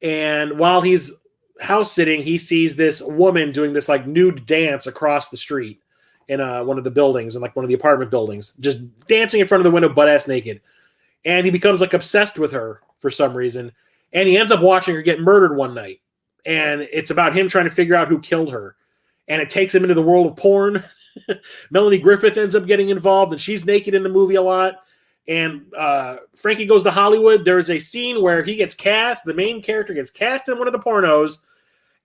and while he's house sitting, he sees this woman doing this like nude dance across the street in one of the buildings, in like one of the apartment buildings, just dancing in front of the window butt ass naked. And he becomes like obsessed with her for some reason, and he ends up watching her get murdered one night, and it's about him trying to figure out who killed her, and it takes him into the world of porn. Melanie Griffith ends up getting involved, and she's naked in the movie a lot. And Frankie Goes to Hollywood, there's a scene where he gets cast, the main character gets cast in one of the pornos,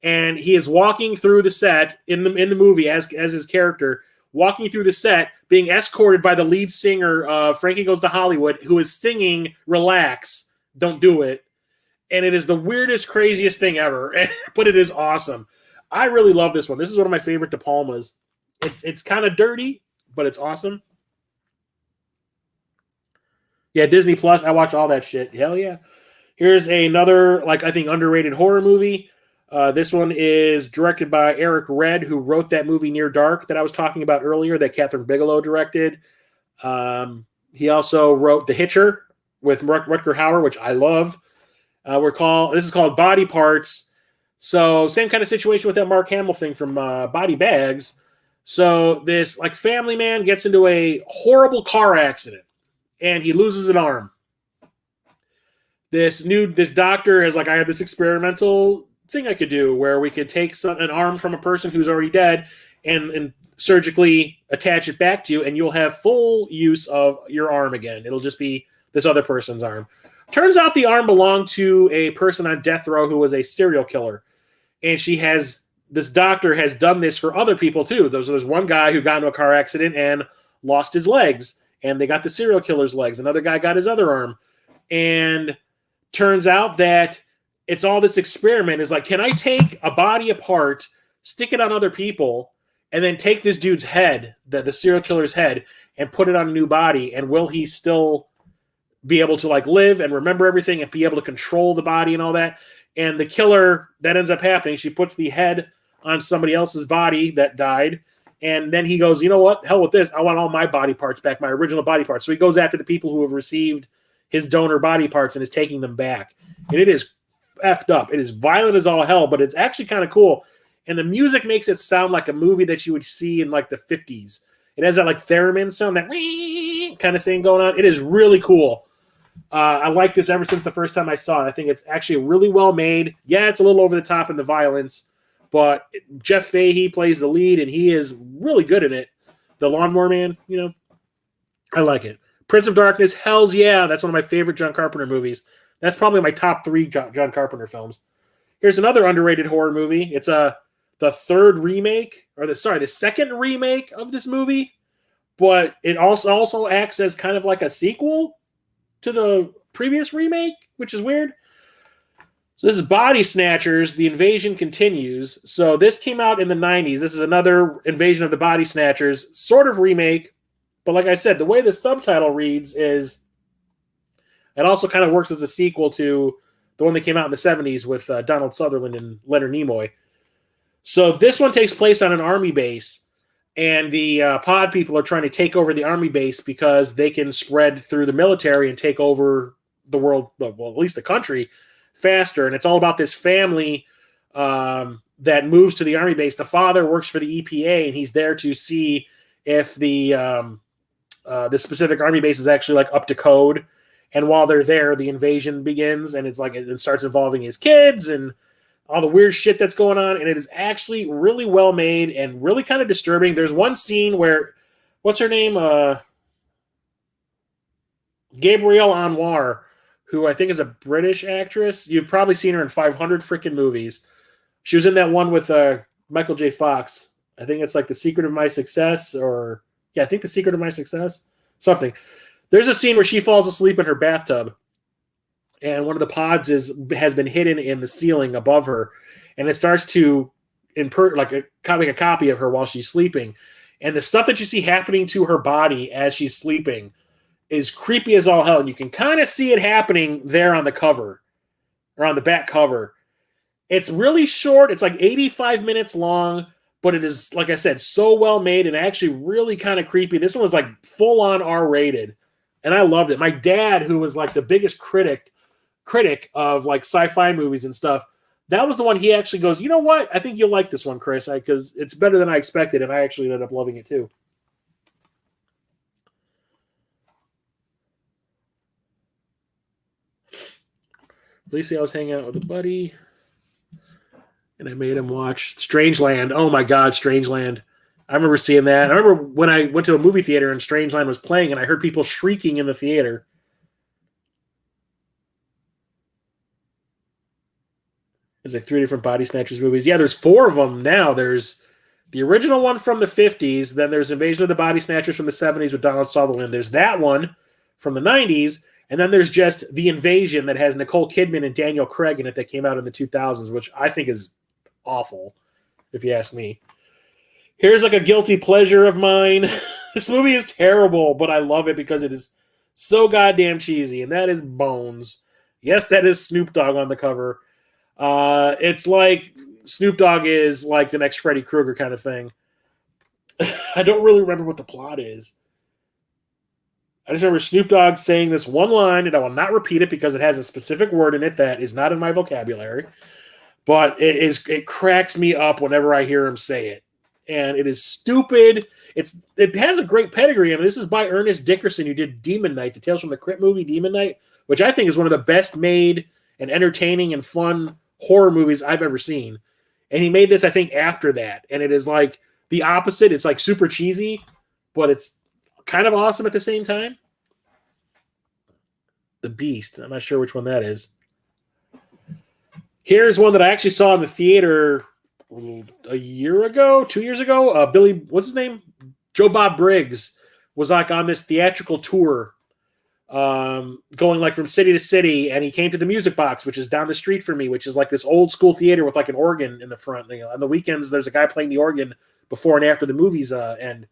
and he is walking through the set in the movie as his character, walking through the set, being escorted by the lead singer of Frankie Goes to Hollywood, who is singing "Relax, Don't Do It." And it is the weirdest, craziest thing ever, but it is awesome. I really love this one. This is one of my favorite De Palmas. It's kind of dirty, but it's awesome. Yeah, Disney Plus. I watch all that shit. Hell yeah. Here's another, like, I think, underrated horror movie. This one is directed by Eric Red, who wrote that movie Near Dark that I was talking about earlier, that Catherine Bigelow directed. He also wrote The Hitcher with Rutger Hauer, which I love. This is called Body Parts. So same kind of situation with that Mark Hamill thing from Body Bags. So this like family man gets into a horrible car accident, and he loses an arm. This doctor is like, I have this experimental thing I could do where we could take an arm from a person who's already dead and surgically attach it back to you, and you'll have full use of your arm again. It'll just be this other person's arm. Turns out the arm belonged to a person on death row who was a serial killer. And this doctor has done this for other people too. There's one guy who got into a car accident and lost his legs, and they got the serial killer's legs. Another guy got his other arm. And turns out that it's all this experiment. Is like, can I take a body apart, stick it on other people, and then take this dude's head, the serial killer's head, and put it on a new body? And will he still be able to like live and remember everything and be able to control the body and all that? And the killer, that ends up happening. She puts the head on somebody else's body that died. And then he goes, you know what? Hell with this. I want all my body parts back, my original body parts. So he goes after the people who have received his donor body parts and is taking them back. And it is effed up. It is violent as all hell, but it's actually kind of cool. And the music makes it sound like a movie that you would see in like the 50s. It has that like theremin sound, that kind of thing going on. It is really cool. I like this ever since the first time I saw it. I think it's actually really well made. Yeah, it's a little over the top in the violence, but Jeff Fahey plays the lead, and he is really good in it. The Lawnmower Man, I like it. Prince of Darkness, hells yeah. That's one of my favorite John Carpenter movies. That's probably my top 3 John Carpenter films. Here's another underrated horror movie. It's the second remake of this movie, but it also acts as kind of like a sequel to the previous remake, which is weird. So this is Body Snatchers, The Invasion Continues. So this came out in the 90s. This is another Invasion of the Body Snatchers, sort of remake. But like I said, the way the subtitle reads is, it also kind of works as a sequel to the one that came out in the 70s with Donald Sutherland and Leonard Nimoy. So this one takes place on an army base. and the pod people are trying to take over the army base because they can spread through the military and take over the world, well, at least the country, faster. And it's all about this family that moves to the army base. The father works for the EPA, and he's there to see if the specific army base is actually like up to code. And while they're there, the invasion begins, and it's like it starts involving his kids and all the weird shit that's going on. And it is actually really well made and really kind of disturbing. There's one scene where, what's her name? Gabrielle Anwar, who I think is a British actress. You've probably seen her in 500 freaking movies. She was in that one with Michael J. Fox. I think it's like The Secret of My Success, or I think The Secret of My Success, something. There's a scene where she falls asleep in her bathtub, and one of the pods has been hidden in the ceiling above her, and it starts to make a copy of her while she's sleeping. And the stuff that you see happening to her body as she's sleeping is creepy as all hell, and you can kind of see it happening there on the cover, or on the back cover. It's really short. It's like 85 minutes long, but it is, like I said, so well made and actually really kind of creepy. This one was like full-on R-rated, and I loved it. My dad, who was like the biggest critic of like sci-fi movies and stuff, that was the one he actually goes, you know what? I think you'll like this one, Chris, because it's better than I expected, and I actually ended up loving it too. Lacey, I was hanging out with a buddy, and I made him watch Strangeland. Oh my God, Strangeland. I remember seeing that. I remember when I went to a movie theater and Strangeland was playing, and I heard people shrieking in the theater. There's like 3 different Body Snatchers movies. Yeah, there's 4 of them now. There's the original one from the 50s. Then there's Invasion of the Body Snatchers from the 70s with Donald Sutherland. There's that one from the 90s. And then there's just The Invasion that has Nicole Kidman and Daniel Craig in it that came out in the 2000s, which I think is awful, if you ask me. Here's like a guilty pleasure of mine. This movie is terrible, but I love it because it is so goddamn cheesy, and that is Bones. Yes, that is Snoop Dogg on the cover. It's like Snoop Dogg is like the next Freddy Krueger kind of thing. I don't really remember what the plot is. I just remember Snoop Dogg saying this one line, and I will not repeat it because it has a specific word in it that is not in my vocabulary. But it cracks me up whenever I hear him say it. And it is stupid. It has a great pedigree. I mean, this is by Ernest Dickerson, who did Demon Knight, the Tales from the Crypt movie Demon Knight, which I think is one of the best made and entertaining and fun horror movies I've ever seen. And he made this, I think, after that. And it is like the opposite. It's like super cheesy, but it's kind of awesome at the same time. The Beast. I'm not sure which one that is. Here's one that I actually saw in the theater a year ago, 2 years ago. Billy, what's his name? Joe Bob Briggs was like on this theatrical tour, going like from city to city, and he came to the Music Box, which is down the street from me, which is like this old school theater with like an organ in the front. You know, on the weekends, there's a guy playing the organ before and after the movies end.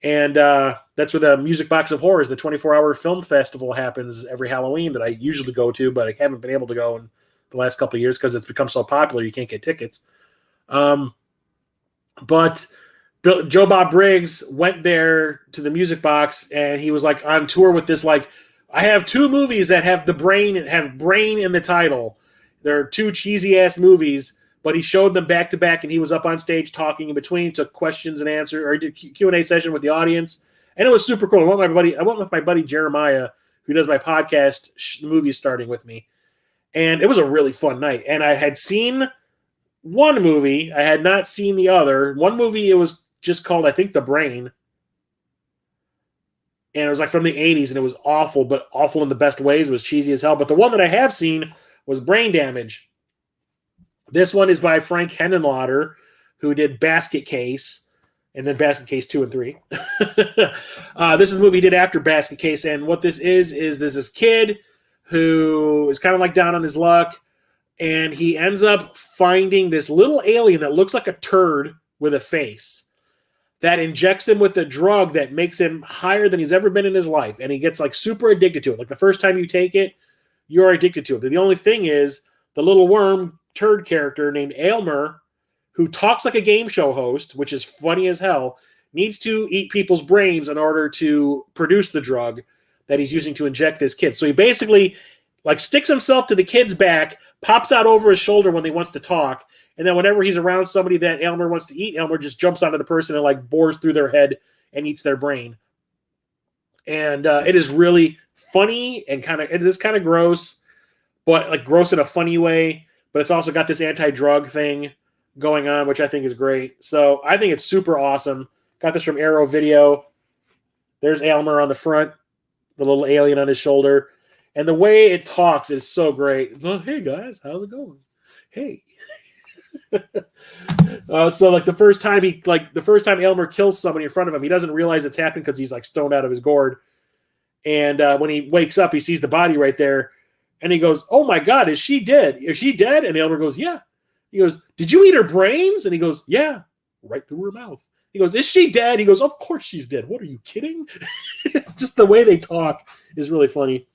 And that's where the Music Box of Horrors, the 24-hour film festival, happens every Halloween that I usually go to, but I haven't been able to go in the last couple of years because it's become so popular you can't get tickets. But Joe Bob Briggs went there to the Music Box, and he was like on tour with this, like, I have 2 movies that have brain in the title. They're 2 cheesy-ass movies, but he showed them back to back, and he was up on stage talking in between, took questions and answers, or did Q&A session with the audience, and it was super cool. I went with my buddy Jeremiah, who does my podcast, The Movie Starting with me, and it was a really fun night. And I had seen one movie, I had not seen the other. One movie, it was just called, I think, The Brain, and it was like from the 80s, and it was awful, but awful in the best ways. It was cheesy as hell. But the one that I have seen was Brain Damage. This one is by Frank Henenlotter, who did Basket Case, and then Basket Case 2 and 3. This is the movie he did after Basket Case, and what this is there's this kid who is kind of like down on his luck, and he ends up finding this little alien that looks like a turd with a face that injects him with a drug that makes him higher than he's ever been in his life, and he gets like super addicted to it. Like the first time you take it, you're addicted to it. But the only thing is, the little worm turd character named Aylmer, who talks like a game show host, which is funny as hell, needs to eat people's brains in order to produce the drug that he's using to inject this kid. So he basically like sticks himself to the kid's back, pops out over his shoulder when he wants to talk, and then whenever he's around somebody that Aylmer wants to eat, Aylmer just jumps onto the person and like bores through their head and eats their brain. And it is really funny and it is kind of gross, but like gross in a funny way. But it's also got this anti-drug thing going on, which I think is great. So I think it's super awesome. Got this from Arrow Video. There's Aylmer on the front, the little alien on his shoulder. And the way it talks is so great. Oh, hey, guys, how's it going? Hey. So like the first time Aylmer kills somebody in front of him, he doesn't realize it's happened because he's like stoned out of his gourd. And when he wakes up, he sees the body right there. And he goes, oh, my God, is she dead? Is she dead? And Aylmer goes, yeah. He goes, did you eat her brains? And he goes, yeah, right through her mouth. He goes, is she dead? He goes, of course she's dead. What, are you kidding? Just the way they talk is really funny.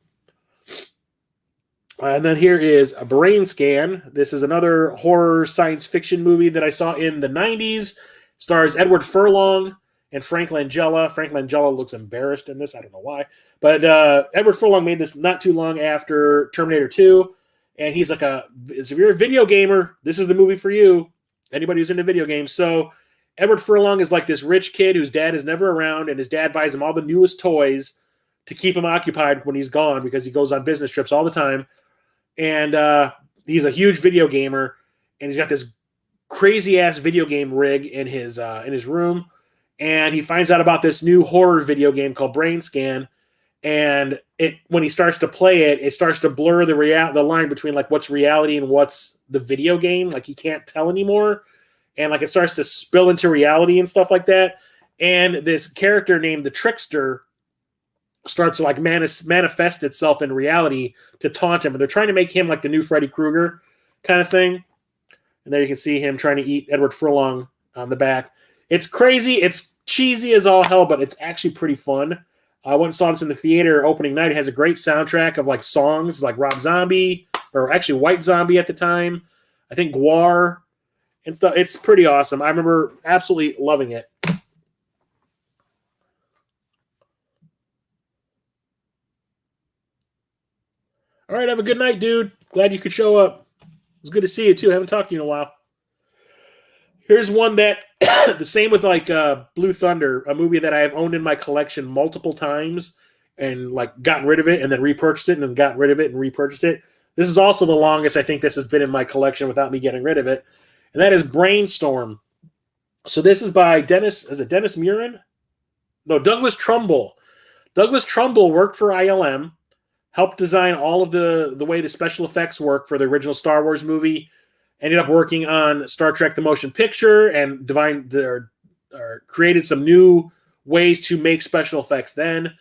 And then here is a Brain Scan. This is another horror science fiction movie that I saw in the 90s. Stars Edward Furlong and Frank Langella. Frank Langella looks embarrassed in this. I don't know why. But Edward Furlong made this not too long after Terminator 2. And he's like if you're a video gamer, this is the movie for you. Anybody who's into video games. So Edward Furlong is like this rich kid whose dad is never around, and his dad buys him all the newest toys to keep him occupied when he's gone because he goes on business trips all the time. And he's a huge video gamer, and he's got this crazy-ass video game rig in his room. And he finds out about this new horror video game called Brain Scan. And when he starts to play it, it starts to blur the line between like what's reality and what's the video game. Like he can't tell anymore. And like it starts to spill into reality and stuff like that. And this character named the Trickster starts to like manifest itself in reality to taunt him. And they're trying to make him like the new Freddy Krueger kind of thing. And there you can see him trying to eat Edward Furlong on the back. It's crazy. It's cheesy as all hell, but it's actually pretty fun. I went and saw this in the theater opening night. It has a great soundtrack of like songs like Rob Zombie, or actually White Zombie at the time. I think Guar and stuff. It's pretty awesome. I remember absolutely loving it. All right, have a good night, dude. Glad you could show up. It's good to see you, too. I haven't talked to you in a while. Here's one that, the same with like Blue Thunder, a movie that I have owned in my collection multiple times and like gotten rid of it and then repurchased it and then gotten rid of it and repurchased it. This is also the longest I think this has been in my collection without me getting rid of it. And that is Brainstorm. So this is by Dennis Murin? No, Douglas Trumbull. Douglas Trumbull worked for ILM, helped design all of the way the special effects work for the original Star Wars movie. Ended up working on Star Trek: The Motion Picture and created some new ways to make special effects then.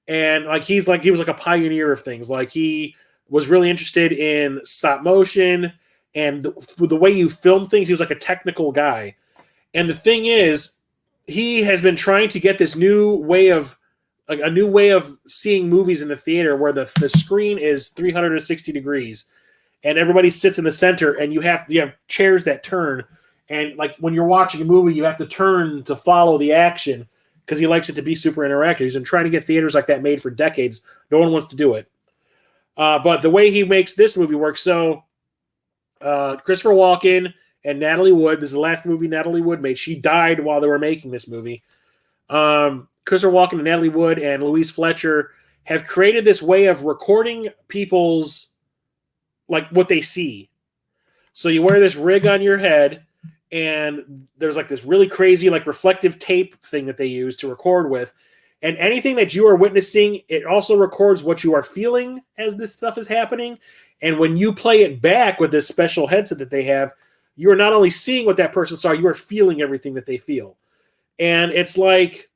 And he was like a pioneer of things. Like he was really interested in stop motion and the way you film things. He was like a technical guy. And the thing is, he has been trying to get this new way of a new way of seeing movies in the theater where the screen is 360 degrees. And everybody sits in the center, and you have chairs that turn. And like when you're watching a movie, you have to turn to follow the action because he likes it to be super interactive. He's been trying to get theaters like that made for decades. No one wants to do it. But the way he makes this movie work, so Christopher Walken and Natalie Wood, this is the last movie Natalie Wood made. She died while they were making this movie. Christopher Walken and Natalie Wood and Louise Fletcher have created this way of recording people's like what they see. So you wear this rig on your head, and there's like this really crazy like reflective tape thing that they use to record with. And anything that you are witnessing, it also records what you are feeling as this stuff is happening. And when you play it back with this special headset that they have, you are not only seeing what that person saw, you are feeling everything that they feel. And it's like,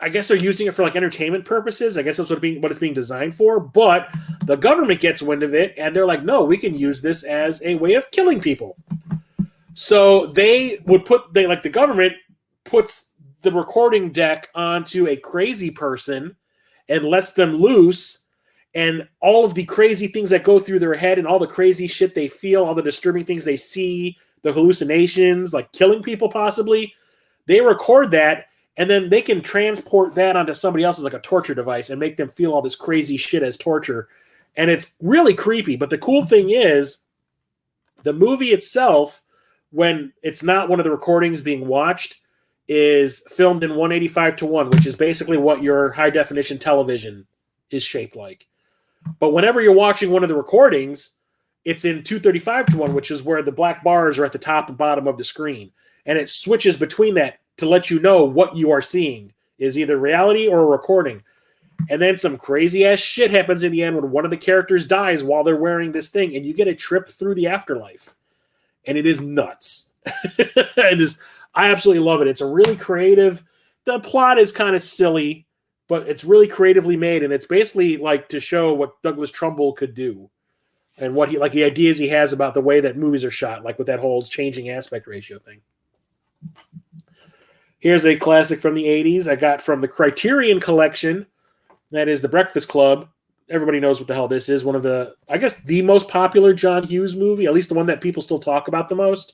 I guess they're using it for like entertainment purposes. I guess that's what it's being designed for. But the government gets wind of it, and they're like, no, we can use this as a way of killing people. So the government puts the recording deck onto a crazy person and lets them loose, and all of the crazy things that go through their head and all the crazy shit they feel, all the disturbing things they see, the hallucinations, like killing people possibly, They record that, and then they can transport that onto somebody else's, like a torture device, and make them feel all this crazy shit as torture. And it's really creepy. But the cool thing is, the movie itself, when it's not one of the recordings being watched, is filmed in 185:1, which is basically what your high definition television is shaped like. But whenever you're watching one of the recordings, it's in 235:1, which is where the black bars are at the top and bottom of the screen. And it switches between that to let you know what you are seeing is either reality or a recording. And then some crazy ass shit happens in the end when one of the characters dies while they're wearing this thing, and you get a trip through the afterlife. And it is nuts. I absolutely love it. It's a really creative. The plot is kind of silly, but it's really creatively made, and it's basically like to show what Douglas Trumbull could do, and what he like the ideas he has about the way that movies are shot, like with that whole changing aspect ratio thing. Here's a classic from the 80s I got from the Criterion Collection. That is The Breakfast Club. Everybody knows what the hell this is. One of the, I guess, the most popular John Hughes movie, at least the one that people still talk about the most.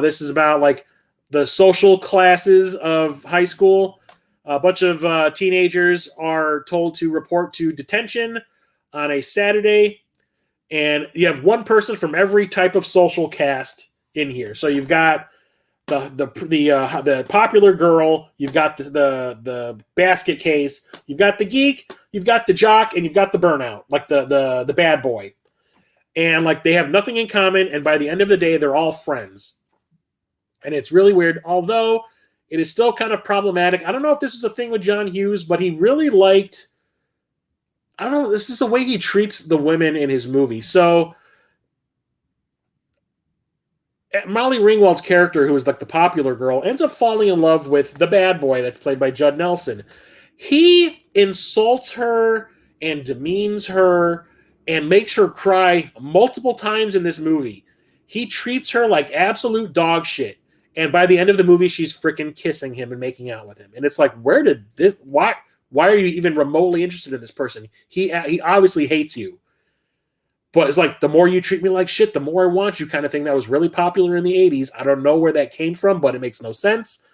This is about like the social classes of high school. A bunch of teenagers are told to report to detention on a Saturday, and you have one person from every type of social caste in here. So you've got the popular girl, you've got the basket case, you've got the geek, you've got the jock, and you've got the burnout, like the bad boy. And like they have nothing in common, and by the end of the day, they're all friends. And it's really weird, although it is still kind of problematic. I don't know if this is a thing with John Hughes, but he really liked, I don't know, this is the way he treats the women in his movie. So Molly Ringwald's character, who is like the popular girl, ends up falling in love with the bad boy that's played by Judd Nelson. He insults her and demeans her and makes her cry multiple times in this movie. He treats her like absolute dog shit. And by the end of the movie, she's freaking kissing him and making out with him. And it's like, where did this, why are you even remotely interested in this person? He obviously hates you. But it's like, the more you treat me like shit, the more I want you kind of thing. That was really popular in the 80s. I don't know where that came from, but it makes no sense.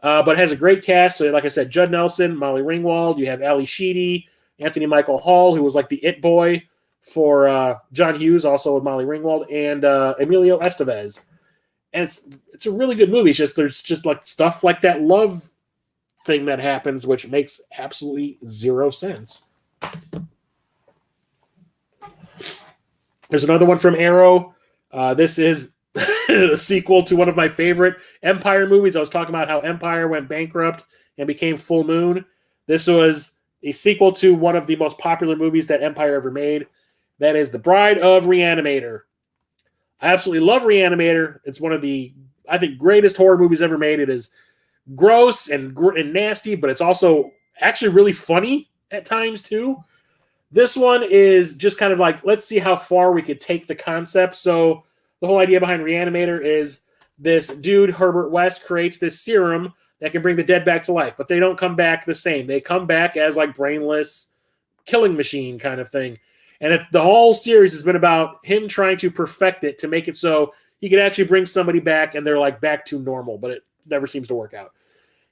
But it has a great cast. So like I said, Judd Nelson, Molly Ringwald, you have Ali Sheedy, Anthony Michael Hall, who was like the it boy for John Hughes, also with Molly Ringwald, and Emilio Estevez. And it's a really good movie. It's just there's just like stuff like that love thing that happens, which makes absolutely zero sense. There's another one from Arrow. This is a sequel to one of my favorite Empire movies. I was talking about how Empire went bankrupt and became Full Moon. This was a sequel to one of the most popular movies that Empire ever made. That is The Bride of Reanimator. I absolutely love Reanimator. It's one of the, I think, greatest horror movies ever made. It is gross and nasty, but it's also actually really funny at times too. This one is just kind of like, let's see how far we could take the concept. So the whole idea behind Reanimator is this dude, Herbert West, creates this serum that can bring the dead back to life, but they don't come back the same. They come back as like brainless killing machine kind of thing. And the whole series has been about him trying to perfect it to make it so he could actually bring somebody back and they're like back to normal, but it never seems to work out.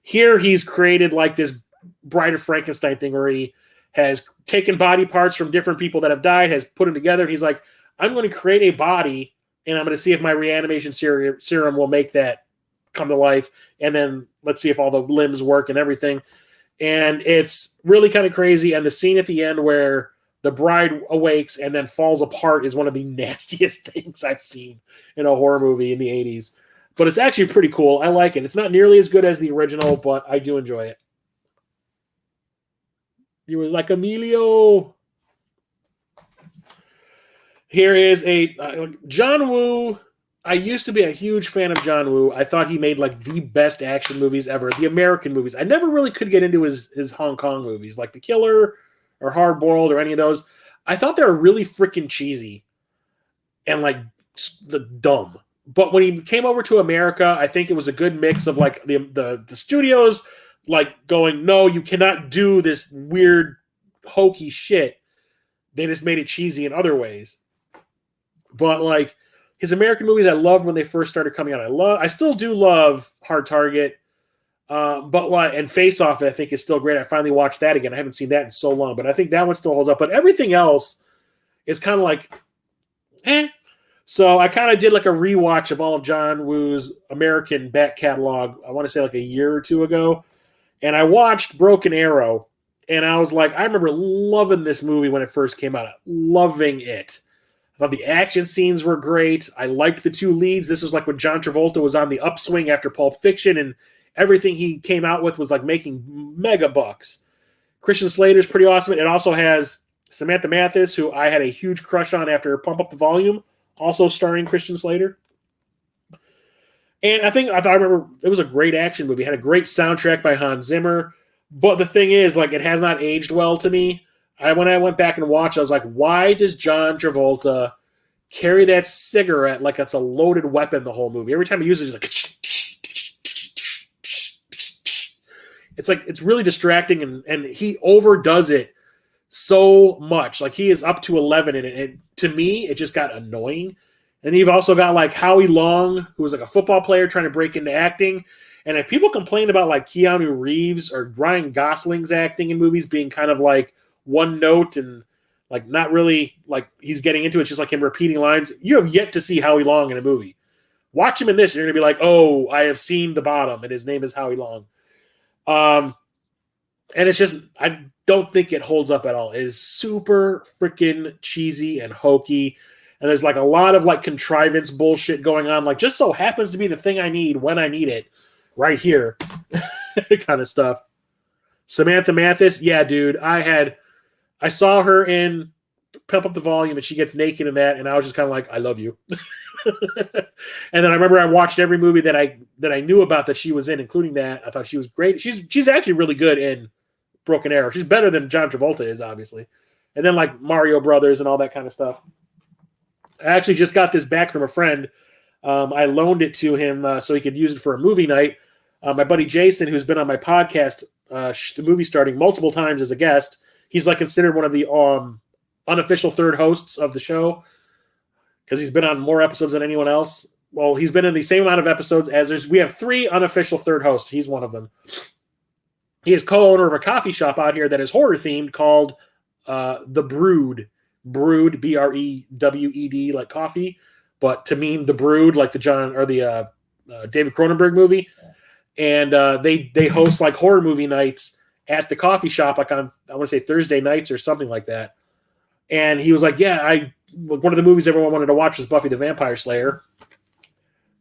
Here he's created like this Bride of Frankenstein thing where he has taken body parts from different people that have died, has put them together, and he's like, I'm going to create a body, and I'm going to see if my reanimation serum will make that come to life, and then let's see if all the limbs work and everything. And it's really kind of crazy, and the scene at the end where the bride awakes and then falls apart is one of the nastiest things I've seen in a horror movie in the 80s. But it's actually pretty cool. I like it. It's not nearly as good as the original, but I do enjoy it. You were like Emilio. Here is a John Woo. I used to be a huge fan of John Woo. I thought he made like the best action movies ever, the American movies. I never really could get into his Hong Kong movies, like The Killer or Hard Boiled or any of those. I thought they were really freaking cheesy and like dumb. But when he came over to America, I think it was a good mix of like the studios like going, no, you cannot do this weird hokey shit. They just made it cheesy in other ways. But like his American movies I loved when they first started coming out. I still do love Hard Target, but like, and Face Off I think is still great. I finally watched that again. I haven't seen that in so long, but I think that one still holds up. But everything else is kind of like, eh. So I kind of did like a rewatch of all of John Woo's American back catalog. I want to say like a year or two ago, and I watched Broken Arrow, and I was like, I remember loving this movie when it first came out, loving it. I thought the action scenes were great. I liked the two leads. This was like when John Travolta was on the upswing after Pulp Fiction, and everything he came out with was like making mega bucks. Christian Slater's pretty awesome. It also has Samantha Mathis, who I had a huge crush on after Pump Up the Volume, also starring Christian Slater. And I remember it was a great action movie. It had a great soundtrack by Hans Zimmer. But the thing is, like, it has not aged well to me. When I went back and watched, I was like, why does John Travolta carry that cigarette like it's a loaded weapon the whole movie? Every time he uses it, he's like, it's like, it's really distracting, and he overdoes it so much. Like, he is up to 11 in it. And to me, it just got annoying. And you've also got like Howie Long, who was like a football player trying to break into acting. And if people complain about like Keanu Reeves or Ryan Gosling's acting in movies being kind of like one note and like not really like he's getting into it, it's just like him repeating lines, you have yet to see Howie Long in a movie. Watch him in this, and you're going to be like, oh, I have seen The Bottom, and his name is Howie Long. And it's just, I don't think it holds up at all. It is super freaking cheesy and hokey. And there's like a lot of like contrivance bullshit going on. Like, just so happens to be the thing I need when I need it right here kind of stuff. Samantha Mathis. Yeah, dude. I saw her in Pump Up the Volume, and she gets naked in that. And I was just kind of like, I love you. And then I remember I watched every movie that I knew about that she was in, including that. I thought she was great. She's actually really good in Broken Arrow. She's better than John Travolta is, obviously. And then like Mario Brothers and all that kind of stuff. I actually just got this back from a friend. I loaned it to him so he could use it for a movie night. My buddy Jason, who's been on my podcast, The Movie Starting, multiple times as a guest, he's like considered one of the unofficial third hosts of the show because he's been on more episodes than anyone else. Well, he's been in the same amount of episodes as we have 3 unofficial third hosts. He's one of them. He is co-owner of a coffee shop out here that is horror themed called The Brood. Brood, Brewed, like coffee, but to mean The Brood, like the David Cronenberg movie. And they host like horror movie nights at the coffee shop, like on, I want to say Thursday nights or something like that. And he was like, yeah, one of the movies everyone wanted to watch was Buffy the Vampire Slayer.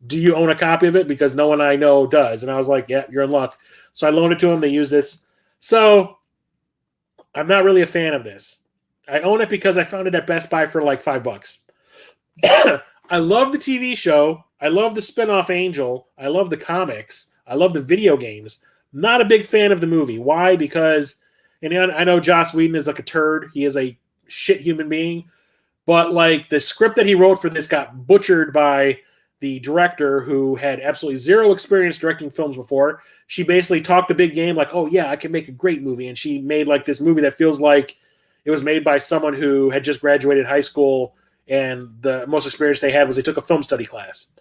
Do you own a copy of it? Because no one I know does. And I was like, yeah, you're in luck. So I loaned it to him. They used this. So I'm not really a fan of this. I own it because I found it at Best Buy for like $5. I love the TV show. I love the spinoff Angel. I love the comics. I love the video games. Not a big fan of the movie. Why? Because, and I know Joss Whedon is like a turd. He is a shit human being. But like the script that he wrote for this got butchered by the director who had absolutely zero experience directing films before. She basically talked a big game like, oh yeah, I can make a great movie. And she made like this movie that feels like it was made by someone who had just graduated high school, and the most experience they had was they took a film study class.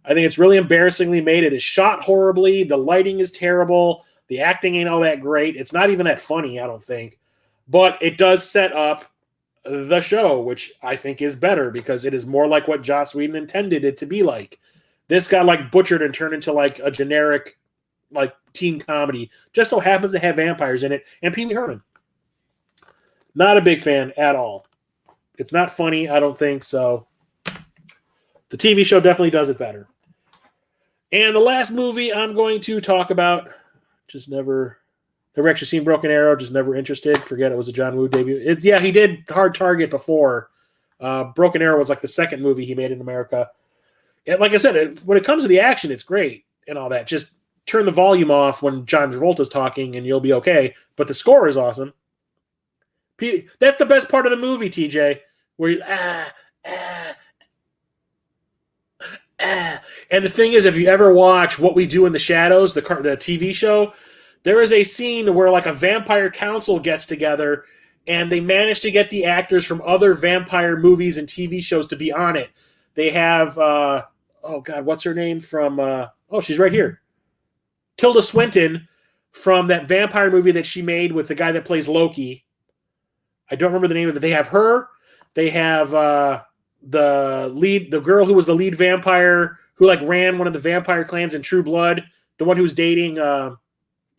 I think it's really embarrassingly made. It is shot horribly. The lighting is terrible. The acting ain't all that great. It's not even that funny, I don't think. But it does set up the show, which I think is better because it is more like what Joss Whedon intended it to be like. This got like butchered and turned into like a generic like teen comedy. Just so happens to have vampires in it and Pee Wee Herman. Not a big fan at all. It's not funny, I don't think, so the TV show definitely does it better. And the last movie I'm going to talk about, just never actually seen Broken Arrow, just never interested. Forget it was a John Woo debut. He did Hard Target before. Broken Arrow was like the second movie he made in America. And like I said, when it comes to the action, it's great and all that. Just turn the volume off when John Travolta's talking and you'll be okay. But the score is awesome. That's the best part of the movie, TJ, where you And the thing is, if you ever watch What We Do in the Shadows, the TV show, there is a scene where like a vampire council gets together and they manage to get the actors from other vampire movies and TV shows to be on it. They have, oh God, what's her name from, she's right here. Tilda Swinton from that vampire movie that she made with the guy that plays Loki. I don't remember the name of it. They have her. They have the girl who was the lead vampire who like ran one of the vampire clans in True Blood. The one who was dating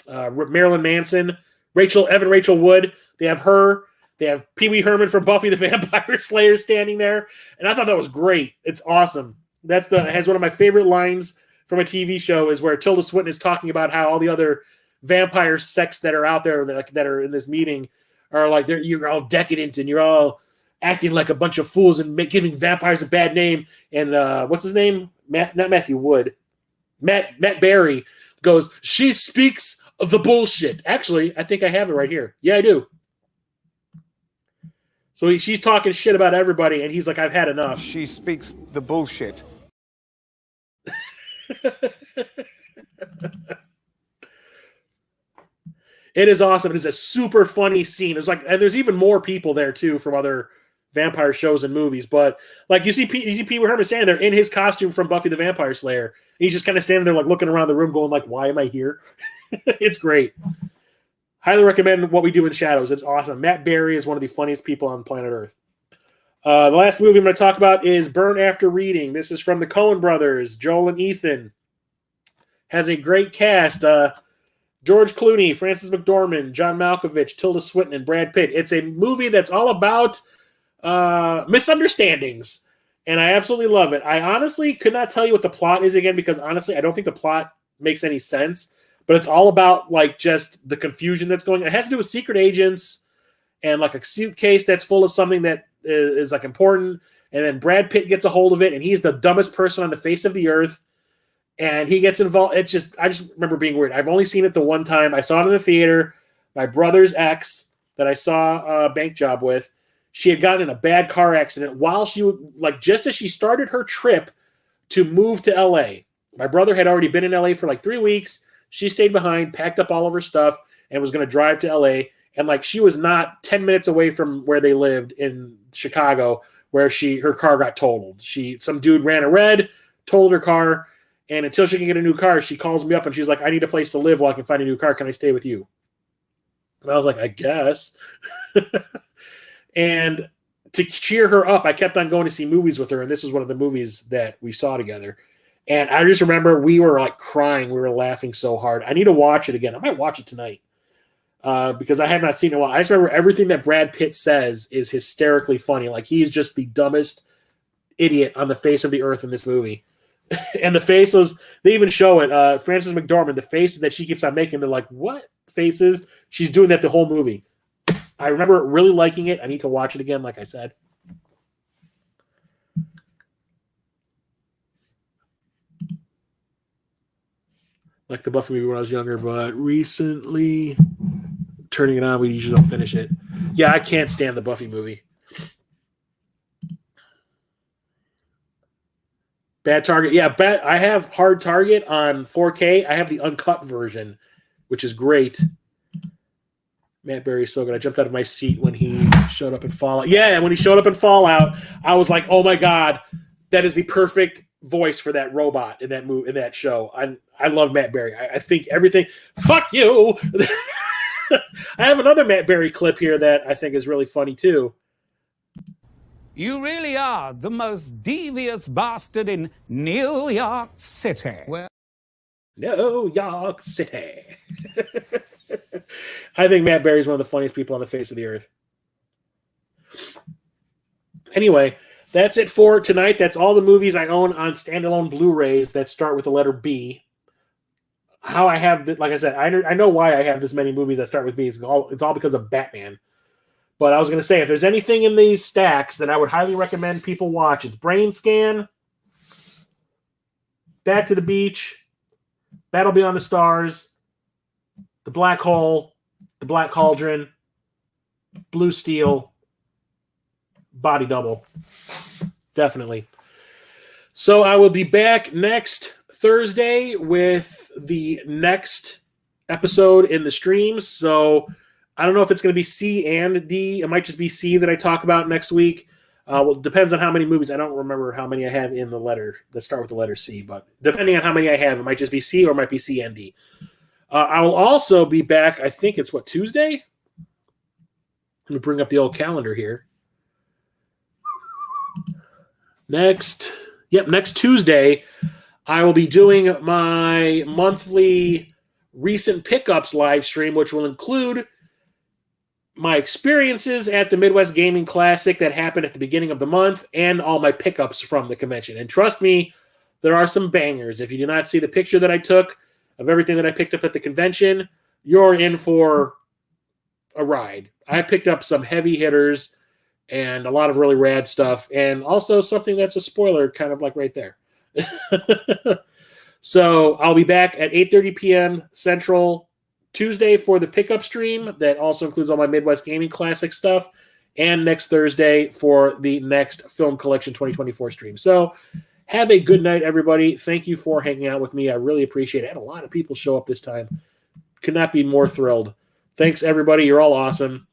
Marilyn Manson. Evan Rachel Wood. They have her. They have Pee Wee Herman from Buffy the Vampire Slayer standing there. And I thought that was great. It's awesome. It has one of my favorite lines from a TV show is where Tilda Swinton is talking about how all the other vampire sects that are out there that are in this meeting are like, you're all decadent and you're all acting like a bunch of fools and giving vampires a bad name. And what's his name? Not Matthew Wood. Matt Berry goes, she speaks the bullshit. Actually, I think I have it right here. Yeah, I do. So she's talking shit about everybody, and he's like, I've had enough. She speaks the bullshit. It is awesome. It is a super funny scene. It's like, and there's even more people there too from other vampire shows and movies. But like you see Pee Wee Herman standing there in his costume from Buffy the Vampire Slayer. And he's just kind of standing there like looking around the room going like, why am I here? It's great. Highly recommend What We Do in Shadows. It's awesome. Matt Berry is one of the funniest people on planet Earth. The last movie I'm going to talk about is Burn After Reading. This is from the Coen brothers, Joel and Ethan. Has a great cast. George Clooney, Frances McDormand, John Malkovich, Tilda Swinton, and Brad Pitt. It's a movie that's all about misunderstandings, and I absolutely love it. I honestly could not tell you what the plot is again because honestly, I don't think the plot makes any sense, but it's all about like just the confusion that's going on. It has to do with secret agents and like a suitcase that's full of something that is like important, and then Brad Pitt gets a hold of it, and he's the dumbest person on the face of the earth. And he gets involved. I just remember being weird. I've only seen it the one time. I saw it in the theater. My brother's ex that I saw a bank job with, she had gotten in a bad car accident while just as she started her trip to move to LA. My brother had already been in LA for like 3 weeks. She stayed behind, packed up all of her stuff, and was going to drive to LA. And like she was not 10 minutes away from where they lived in Chicago, where her car got totaled. Some dude ran a red, totaled her car. And until she can get a new car, she calls me up and she's like, I need a place to live while I can find a new car. Can I stay with you? And I was like, I guess. And to cheer her up, I kept on going to see movies with her. And this was one of the movies that we saw together. And I just remember we were like crying. We were laughing so hard. I need to watch it again. I might watch it tonight because I have not seen it in a while. I just remember everything that Brad Pitt says is hysterically funny. Like he's just the dumbest idiot on the face of the earth in this movie. And the faces, they even show it. Frances McDormand, the faces that she keeps on making, they're like, what faces? She's doing that the whole movie. I remember really liking it. I need to watch it again, like I said. Like the Buffy movie when I was younger, but recently turning it on, we usually don't finish it. Yeah, I can't stand the Buffy movie. Bad Target. Yeah, I have Hard Target on 4K. I have the uncut version, which is great. Matt Berry's so good. I jumped out of my seat when he showed up in Fallout. Yeah, when he showed up in Fallout, I was like, oh my God, that is the perfect voice for that robot in that movie, in that show. I love Matt Berry. I think everything. Fuck you. I have another Matt Berry clip here that I think is really funny too. You really are the most devious bastard in New York City. Well, New York City. I think Matt Berry is one of the funniest people on the face of the earth. Anyway, that's it for tonight. That's all the movies I own on standalone Blu-rays that start with the letter B. How I have, like I said, I know why I have this many movies that start with B. It's all because of Batman. But I was going to say, if there's anything in these stacks that I would highly recommend people watch, it's Brain Scan, Back to the Beach, Battle Beyond the Stars, The Black Hole, The Black Cauldron, Blue Steel, Body Double. Definitely. So I will be back next Thursday with the next episode in the streams. So I don't know if it's going to be C and D. It might just be C that I talk about next week. Well, it depends on how many movies. I don't remember how many I have in the letter that start with the letter C, but depending on how many I have, it might just be C or it might be CND. I will also be back. I think it's Tuesday. Let me bring up the old calendar here. Next Tuesday, I will be doing my monthly recent pickups live stream, which will include my experiences at the Midwest Gaming Classic that happened at the beginning of the month and all my pickups from the convention. And trust me, there are some bangers. If you do not see the picture that I took of everything that I picked up at the convention, you're in for a ride. I picked up some heavy hitters and a lot of really rad stuff, and also something that's a spoiler, kind of like right there. So I'll be back at 8:30 p.m. Central Tuesday for the pickup stream that also includes all my Midwest Gaming Classic stuff, and next Thursday for the next Film Collection 2024 stream. So have a good night, everybody. Thank you for hanging out with me. I really appreciate it. I had a lot of people show up this time. Could not be more thrilled. Thanks, everybody. You're all awesome.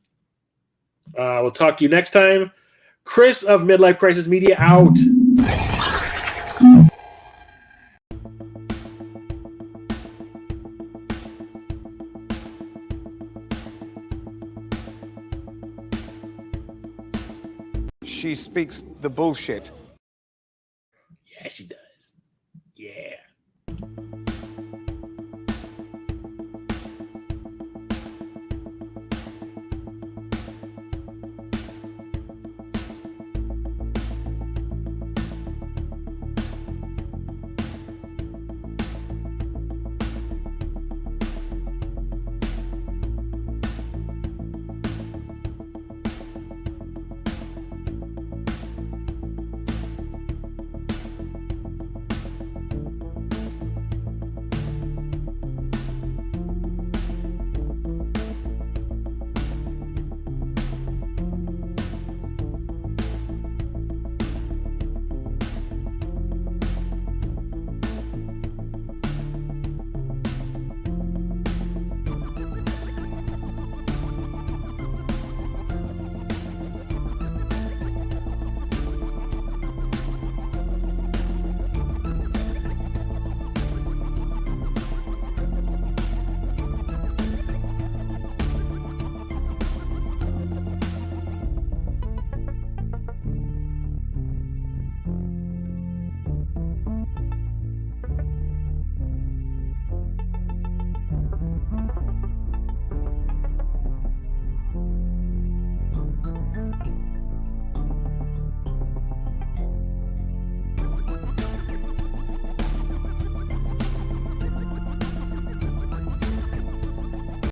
We'll talk to you next time. Chris of Midlife Crisis Media out. She speaks the bullshit.